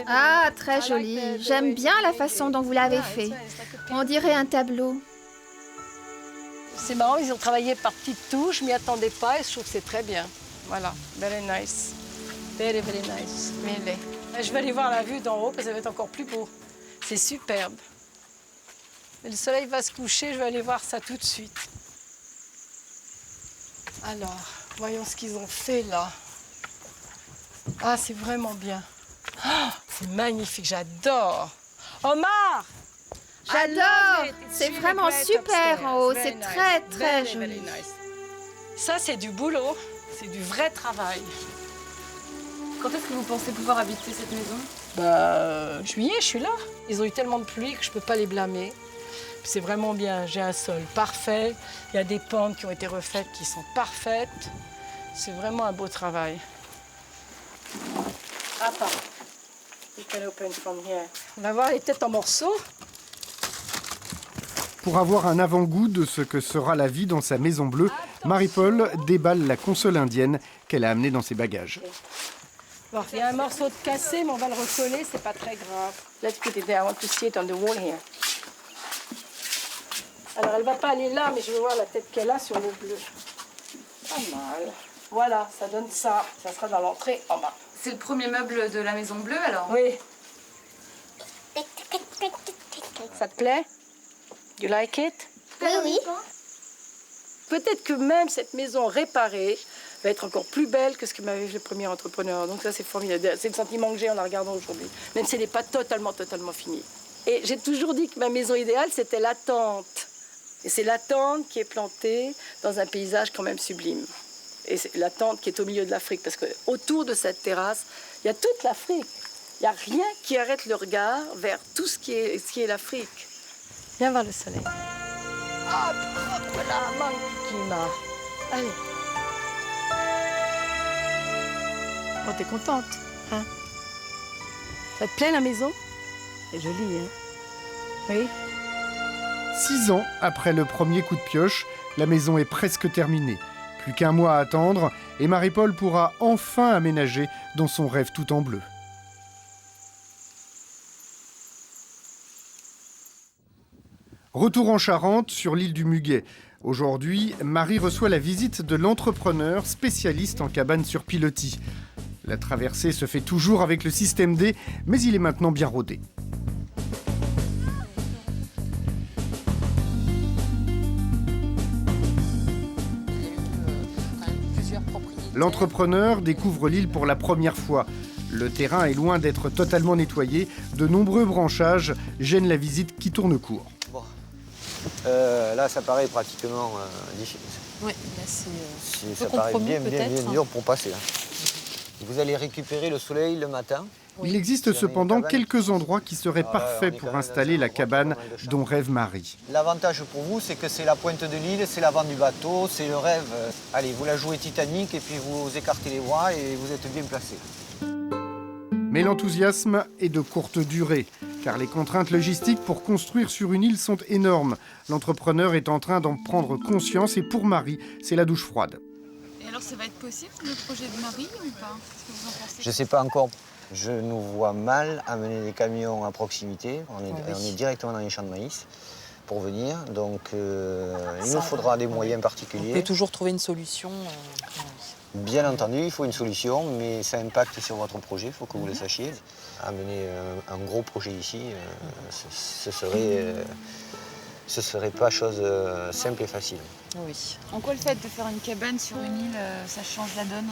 Ah, très joli. J'aime bien la façon dont vous l'avez fait. On dirait un tableau. C'est marrant, ils ont travaillé par petites touches, je m'y attendais pas et je trouve que c'est très bien. Voilà, very nice. Very, very nice. Really. Je vais aller voir la vue d'en haut parce que ça va être encore plus beau. C'est superbe. Le soleil va se coucher, je vais aller voir ça tout de suite. Alors, voyons ce qu'ils ont fait là. Ah, c'est vraiment bien. Oh, c'est magnifique, j'adore. Omar! J'adore! C'est vraiment super en haut, c'est très très joli. Ça, c'est du boulot, c'est du vrai travail. Quand est-ce que vous pensez pouvoir habiter cette maison? Juillet, je suis là. Ils ont eu tellement de pluie que je ne peux pas les blâmer. C'est vraiment bien, j'ai un sol parfait. Il y a des pentes qui ont été refaites qui sont parfaites. C'est vraiment un beau travail. Attends. You can open from here. On va voir les têtes en morceaux. Pour avoir un avant-goût de ce que sera la vie dans sa maison bleue, Marie-Paul déballe la console indienne qu'elle a amenée dans ses bagages. Bon, il y a un morceau de cassé, mais on va le recoller, c'est pas très grave. Let's put it there, I want to see it on the wall here. Alors, elle va pas aller là, mais je veux voir la tête qu'elle a sur le bleu. Pas mal. Voilà, ça donne ça. Ça sera dans l'entrée en bas. C'est le premier meuble de la maison bleue, alors? Oui. Ça te plaît? You like it? Oui. Peut-être que même cette maison réparée va être encore plus belle que ce que m'avait fait le premier entrepreneur. Donc ça, c'est formidable. C'est le sentiment que j'ai en la regardant aujourd'hui. Même si elle n'est pas totalement finie. Et j'ai toujours dit que ma maison idéale, c'était la tente. Et c'est la tente qui est plantée dans un paysage quand même sublime. Et c'est la tente qui est au milieu de l'Afrique. Parce qu'autour de cette terrasse, il y a toute l'Afrique. Il n'y a rien qui arrête le regard vers tout ce qui est l'Afrique. Viens voir le soleil. Hop, hop là, Mankima. Allez. Oh, t'es contente, hein? Ça te plaît la maison? C'est joli, hein? Oui. 6 ans après le premier coup de pioche, la maison est presque terminée. Plus qu'un mois à attendre et Marie-Paul pourra enfin aménager dans son rêve tout en bleu. Retour en Charente, sur l'île du Muguet. Aujourd'hui, Marie reçoit la visite de l'entrepreneur spécialiste en cabane sur pilotis. La traversée se fait toujours avec le système D, mais il est maintenant bien rodé. L'entrepreneur découvre l'île pour la première fois. Le terrain est loin d'être totalement nettoyé. De nombreux branchages gênent la visite qui tourne court. Bon. Là, ça paraît pratiquement difficile. Oui, là ça paraît bien dur pour passer. Là. Vous allez récupérer le soleil le matin. Il existe cependant quelques endroits qui seraient parfaits pour installer la cabane dont rêve Marie. L'avantage pour vous, c'est que c'est la pointe de l'île, c'est l'avant du bateau, c'est le rêve. Allez, vous la jouez Titanic et puis vous écartez les bras et vous êtes bien placé. Mais l'enthousiasme est de courte durée. car les contraintes logistiques pour construire sur une île sont énormes. L'entrepreneur est en train d'en prendre conscience et pour Marie, c'est la douche froide. Et alors, ça va être possible, le projet de Marie, ou pas? Qu'est-ce que vous en pensez? Je ne sais pas encore. Je nous vois mal amener des camions à proximité. On est directement dans les champs de maïs pour venir. Donc, il nous faudra des moyens particuliers. On peut toujours trouver une solution. Bien entendu, il faut une solution, mais ça impacte sur votre projet, il faut que vous le sachiez. Amener un gros projet ici, ce serait pas chose simple et facile. Oui. En quoi le fait de faire une cabane sur une île, ça change la donne?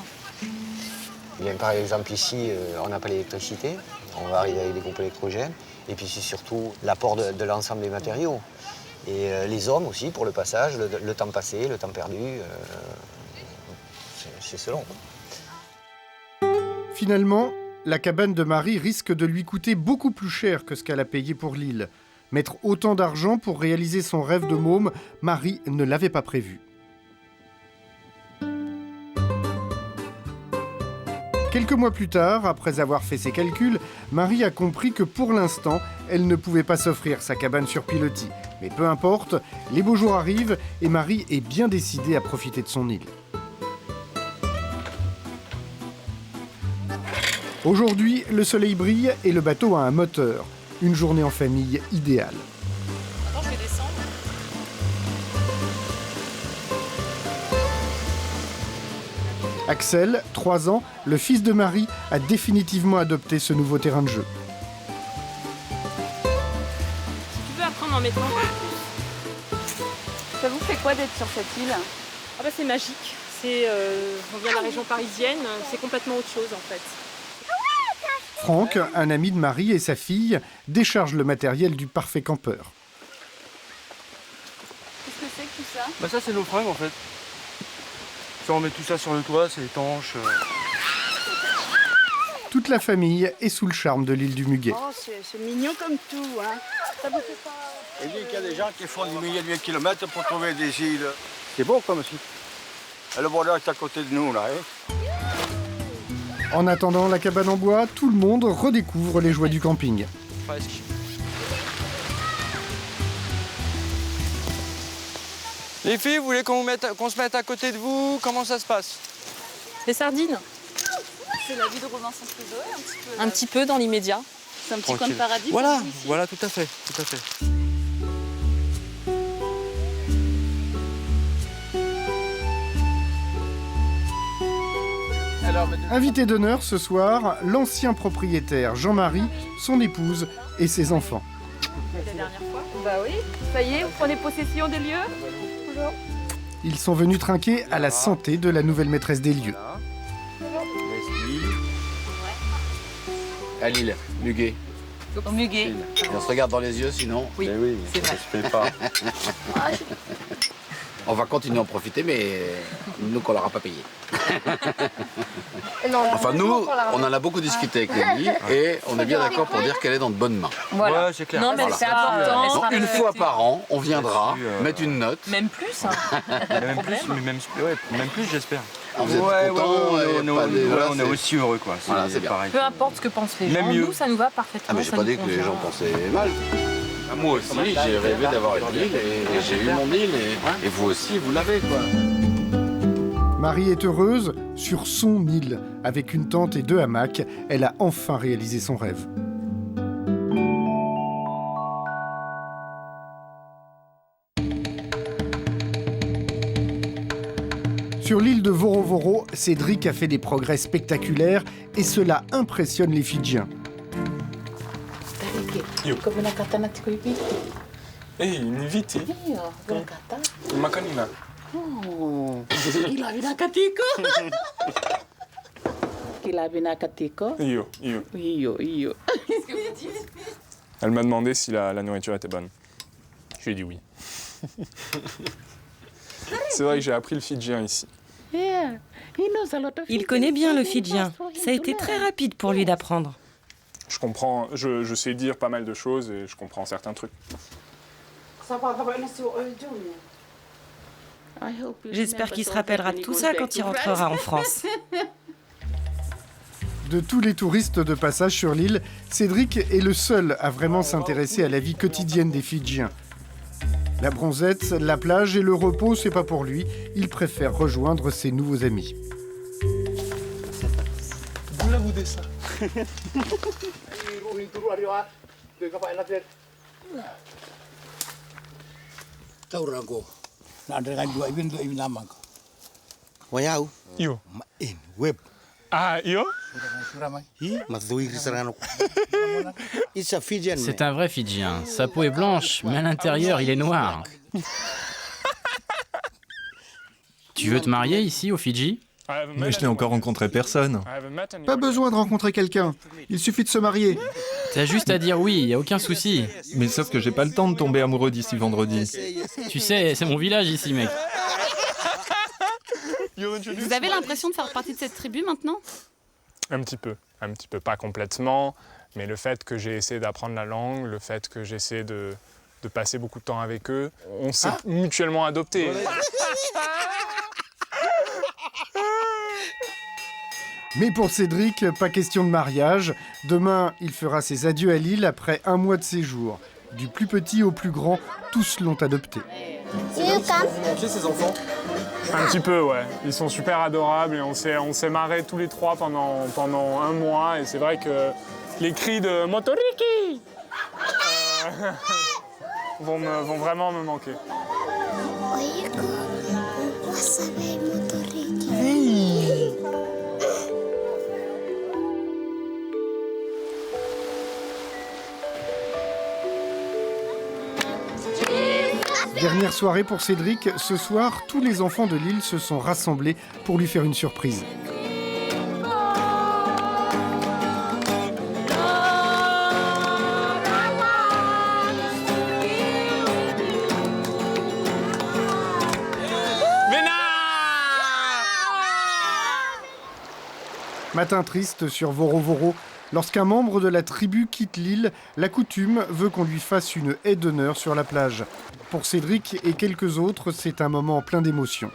Bien, par exemple, ici, on n'a pas l'électricité, on va arriver avec des groupes électrogènes, et puis c'est surtout l'apport de l'ensemble des matériaux. Et les hommes aussi, pour le passage, le temps passé, le temps perdu. C'est selon. Finalement, la cabane de Marie risque de lui coûter beaucoup plus cher que ce qu'elle a payé pour l'île. Mettre autant d'argent pour réaliser son rêve de môme, Marie ne l'avait pas prévu. Quelques mois plus tard, après avoir fait ses calculs, Marie a compris que pour l'instant, elle ne pouvait pas s'offrir sa cabane sur pilotis. Mais peu importe, les beaux jours arrivent et Marie est bien décidée à profiter de son île. Aujourd'hui, le soleil brille et le bateau a un moteur. Une journée en famille idéale. Attends, je vais descendre. Axel, 3 ans, le fils de Marie, a définitivement adopté ce nouveau terrain de jeu. Si tu veux apprendre en mettant encore plus. Ça vous fait quoi d'être sur cette île? Ah bah c'est magique. On vient de la région parisienne, c'est complètement autre chose en fait. Franck, un ami de Marie et sa fille, décharge le matériel du parfait campeur. Qu'est-ce que c'est que tout ça? Bah ça c'est nos fringues en fait. Ça, on met tout ça sur le toit, c'est étanche. Toute la famille est sous le charme de l'île du Muguet. Oh, c'est mignon comme tout, hein. Ça vous fait pas... Il dit qu'il y a des gens qui font des milliers de kilomètres pour trouver des îles. C'est beau comme aussi. Et le bordel est à côté de nous là. Hein. En attendant la cabane en bois, tout le monde redécouvre les joies du camping. Presque. Les filles, vous voulez qu'on se mette à côté de vous? Comment ça se passe? Les sardines. C'est la vie de Robinson Crusoe, un petit peu. Un petit peu dans l'immédiat. C'est un petit coin de paradis. Voilà, voilà, tout à fait, tout à fait. Invité d'honneur ce soir, l'ancien propriétaire Jean-Marie, son épouse et ses enfants. La dernière fois? Bah oui. Ça y est, vous prenez possession des lieux? Bonjour. Ils sont venus trinquer à la santé de la nouvelle maîtresse des lieux. À Lille, Muguet. Au Muguet. Et on se regarde dans les yeux sinon. Oui, c'est vrai. Ça se fait pas. On va continuer à en profiter, mais nous qu'on l'aura pas payé. Enfin nous, on en a beaucoup discuté avec Nelly et on est bien d'accord pour dire qu'elle est dans de bonnes mains. Voilà, ouais, c'est clair. Non, mais voilà. c'est important. Donc, une fois par an, on viendra mettre une note. Même plus, hein. même plus, j'espère. Vous êtes contents, on est aussi heureux quoi. Voilà, c'est bien. Peu importe ce que pensent les gens, nous ça nous va parfaitement. Ah mais j'ai pas dit que les gens pensaient mal. Moi aussi, j'ai rêvé d'avoir une île et j'ai eu mon île et vous aussi, vous l'avez quoi. Marie est heureuse sur son île. Avec une tente et 2 hamacs, elle a enfin réalisé son rêve. Sur l'île de Vorovoro, Cédric a fait des progrès spectaculaires et cela impressionne les Fidjiens. Elle m'a demandé si la nourriture était bonne. Je lui ai dit oui. C'est vrai que j'ai appris le fidjien ici. Il connaît bien le fidjien. Ça a été très rapide pour lui d'apprendre. Je comprends, je sais dire pas mal de choses et je comprends certains trucs. J'espère qu'il se rappellera de tout ça quand il rentrera en France. De tous les touristes de passage sur l'île, Cédric est le seul à vraiment s'intéresser à la vie quotidienne des Fidjiens. La bronzette, la plage et le repos, c'est pas pour lui. Il préfère rejoindre ses nouveaux amis. Yo. Ah, yo? C'est un vrai Fidjien. Sa peau est blanche, mais à l'intérieur, il est noir. Tu veux te marier ici, au Fidji? Mais je n'ai encore rencontré personne. Pas besoin de rencontrer quelqu'un. Il suffit de se marier. T'as juste à dire oui, y a aucun souci. Mais sauf que j'ai pas le temps de tomber amoureux d'ici vendredi. Tu sais, c'est mon village ici, mec. Vous avez l'impression de faire partie de cette tribu maintenant? Un petit peu, pas complètement, mais le fait que j'ai essayé d'apprendre la langue, le fait que j'ai essayé de passer beaucoup de temps avec eux, on s'est mutuellement adoptés. Mais pour Cédric, pas question de mariage. Demain, il fera ses adieux à l'île après 1 mois de séjour. Du plus petit au plus grand, tous l'ont adopté. Ces enfants? Un petit peu, ouais. Ils sont super adorables et on s'est marrés tous les trois pendant 1 mois. Et c'est vrai que les cris de Motoriki vont vraiment me manquer. Dernière soirée pour Cédric. Ce soir, tous les enfants de l'île se sont rassemblés pour lui faire une surprise. Matin triste sur Voro Voro. Lorsqu'un membre de la tribu quitte l'île, la coutume veut qu'on lui fasse une haie d'honneur sur la plage. Pour Cédric et quelques autres, c'est un moment plein d'émotions.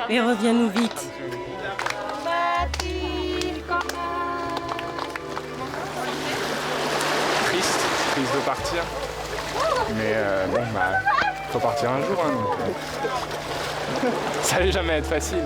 Et reviens-nous vite. Triste de partir. Mais bon, faut partir un jour. Hein, donc, ça allait jamais être facile.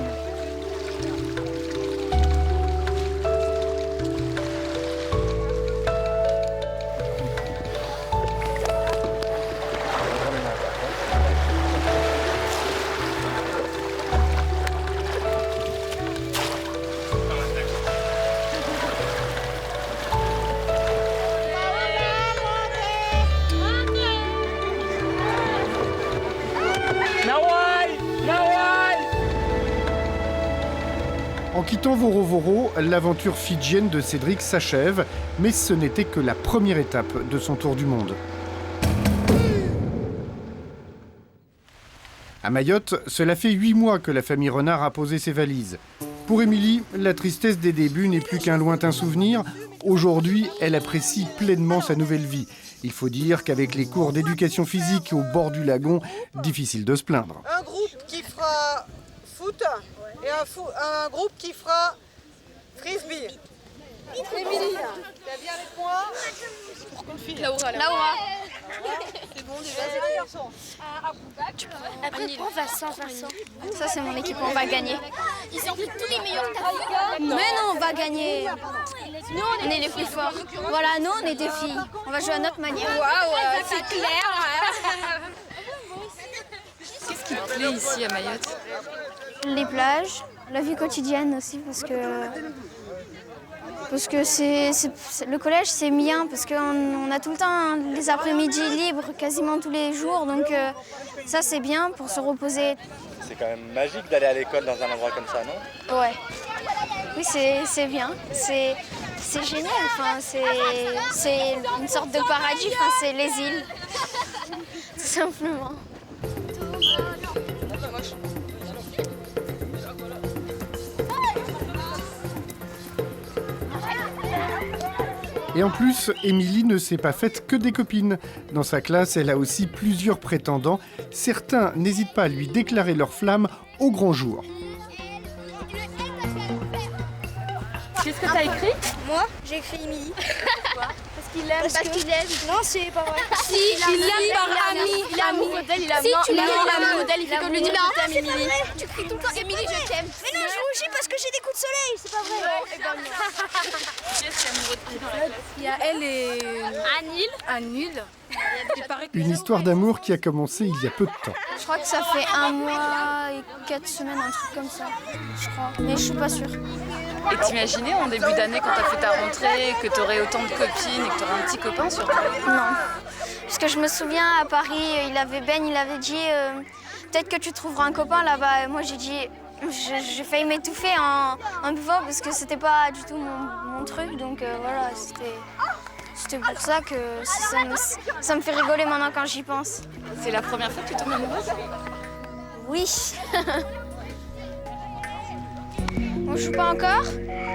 En quittant Voro Voro, l'aventure fidjienne de Cédric s'achève, mais ce n'était que la première étape de son tour du monde. À Mayotte, cela fait 8 mois que la famille Renard a posé ses valises. Pour Émilie, la tristesse des débuts n'est plus qu'un lointain souvenir. Aujourd'hui, elle apprécie pleinement sa nouvelle vie. Il faut dire qu'avec les cours d'éducation physique au bord du lagon, difficile de se plaindre. Un groupe qui fera foot et un groupe qui fera frisbee. Émilie, t'as bien avec moi pour qu'on le file. Laura. C'est bon déjà, c'est un garçon. Après, prends Vincent. Ça, c'est mon équipe, on va gagner. Ils ont pris tous les meilleurs Mais non, on va gagner. Nous, on est les plus forts. Voilà, nous, on est des filles. On va jouer à notre manière. Waouh, c'est clair. Qu'est-ce qui te plaît ici à Mayotte? Les plages, la vie quotidienne aussi, parce que le collège c'est bien, parce qu'on a tout le temps les après-midi libres quasiment tous les jours, donc ça c'est bien pour se reposer. C'est quand même magique d'aller à l'école dans un endroit comme ça, non? Ouais. Oui, c'est bien, c'est génial, enfin, c'est une sorte de paradis, enfin, c'est les îles, tout simplement. Et en plus, Émilie ne s'est pas faite que des copines. Dans sa classe, elle a aussi plusieurs prétendants. Certains n'hésitent pas à lui déclarer leur flamme au grand jour. Qu'est-ce que t'as écrit? Moi, j'ai écrit Émilie. Pourquoi? Parce qu'il aime. Parce qu'il aime. Non, c'est pas vrai. Si, il l'aime par ami. Il amoureux d'elle, il aime. Si, tu il l'aimes. est amoureux d'elle, il fait comme lui dire que t'aimes Émilie. Tu cries tout le temps Émilie, je t'aime. Mais non, je rougis parce que j'ai des coups de soleil, c'est pas vrai. Qui est amoureux de qui? Il y a elle et Anil. Une histoire d'amour qui a commencé il y a peu de temps. Je crois que ça fait 1 mois et 4 semaines, un truc comme ça. Je crois. Mais je suis pas sûre. Et t'imaginais en début d'année quand t'as fait ta rentrée que t'aurais autant de copines et que t'aurais un petit copain surtout? Non. Parce que je me souviens à Paris, il avait dit peut-être que tu trouveras un copain là-bas. Moi j'ai dit j'ai failli m'étouffer en buvant parce que c'était pas du tout mon truc. Donc voilà, c'était pour ça que ça me fait rigoler maintenant quand j'y pense. C'est la première fois que tu tombes amoureuse? Oui. On joue pas encore?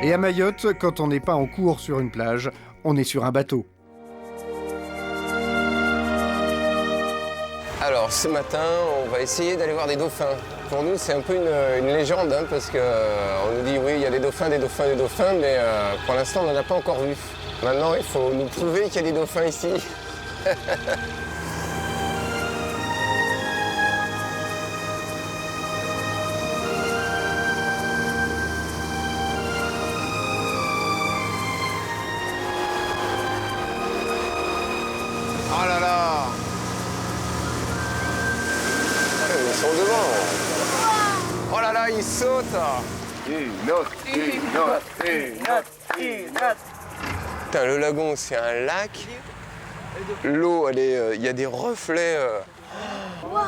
Et à Mayotte, quand on n'est pas en cours sur une plage, on est sur un bateau. Alors ce matin, on va essayer d'aller voir des dauphins. Pour nous, c'est un peu une légende, hein, parce qu'on nous dit oui, il y a des dauphins, mais pour l'instant, on n'en a pas encore vu. Maintenant, il faut nous prouver qu'il y a des dauphins ici. Oh là là! Ils sont devant. Oh là là, ils sautent! Une autre. Putain, le lagon, c'est un lac. L'eau, il y a des reflets. Waouh,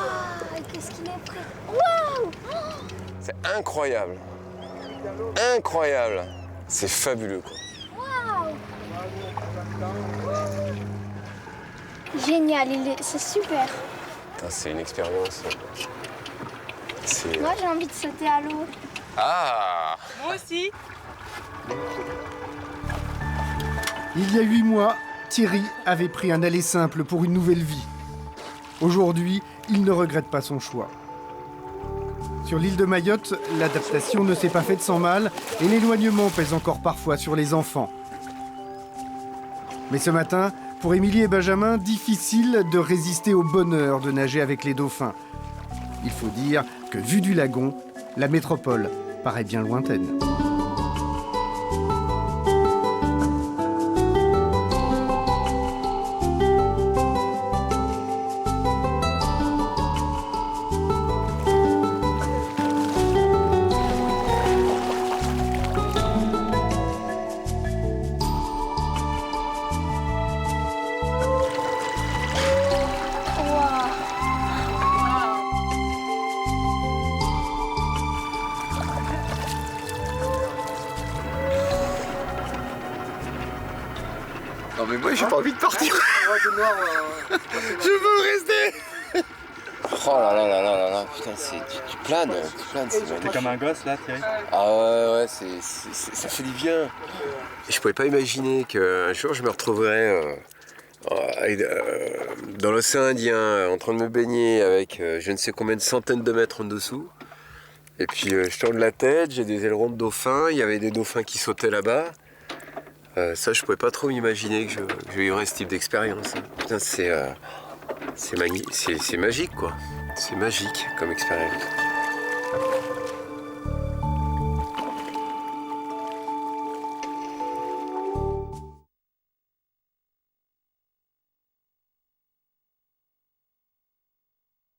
qu'est-ce qu'il est prêt! Waouh! C'est incroyable. Incroyable. C'est fabuleux, quoi. Waouh! Génial, c'est super. C'est une expérience. Moi, j'ai envie de sauter à l'eau. Ah! Moi aussi. Il y a 8 mois, Thierry avait pris un aller simple pour une nouvelle vie. Aujourd'hui, il ne regrette pas son choix. Sur l'île de Mayotte, l'adaptation ne s'est pas faite sans mal et l'éloignement pèse encore parfois sur les enfants. Mais ce matin, pour Émilie et Benjamin, difficile de résister au bonheur de nager avec les dauphins. Il faut dire que, vu du lagon, la métropole paraît bien lointaine. Non mais moi j'ai pas envie de partir. Je veux rester. Oh là là là là là là, putain, tu planes, c'est magnifique. T'es comme un gosse là, Thierry. Ah ouais, ça fait du bien. Je pouvais pas imaginer qu'un jour je me retrouverais dans l'océan Indien, en train de me baigner avec je ne sais combien de centaines de mètres en dessous. Et puis je tourne la tête, j'ai des ailerons de dauphins, il y avait des dauphins qui sautaient là-bas. Ça, je pouvais pas trop m'imaginer que je vivrais ce type d'expérience. Putain, c'est magique, quoi. C'est magique comme expérience.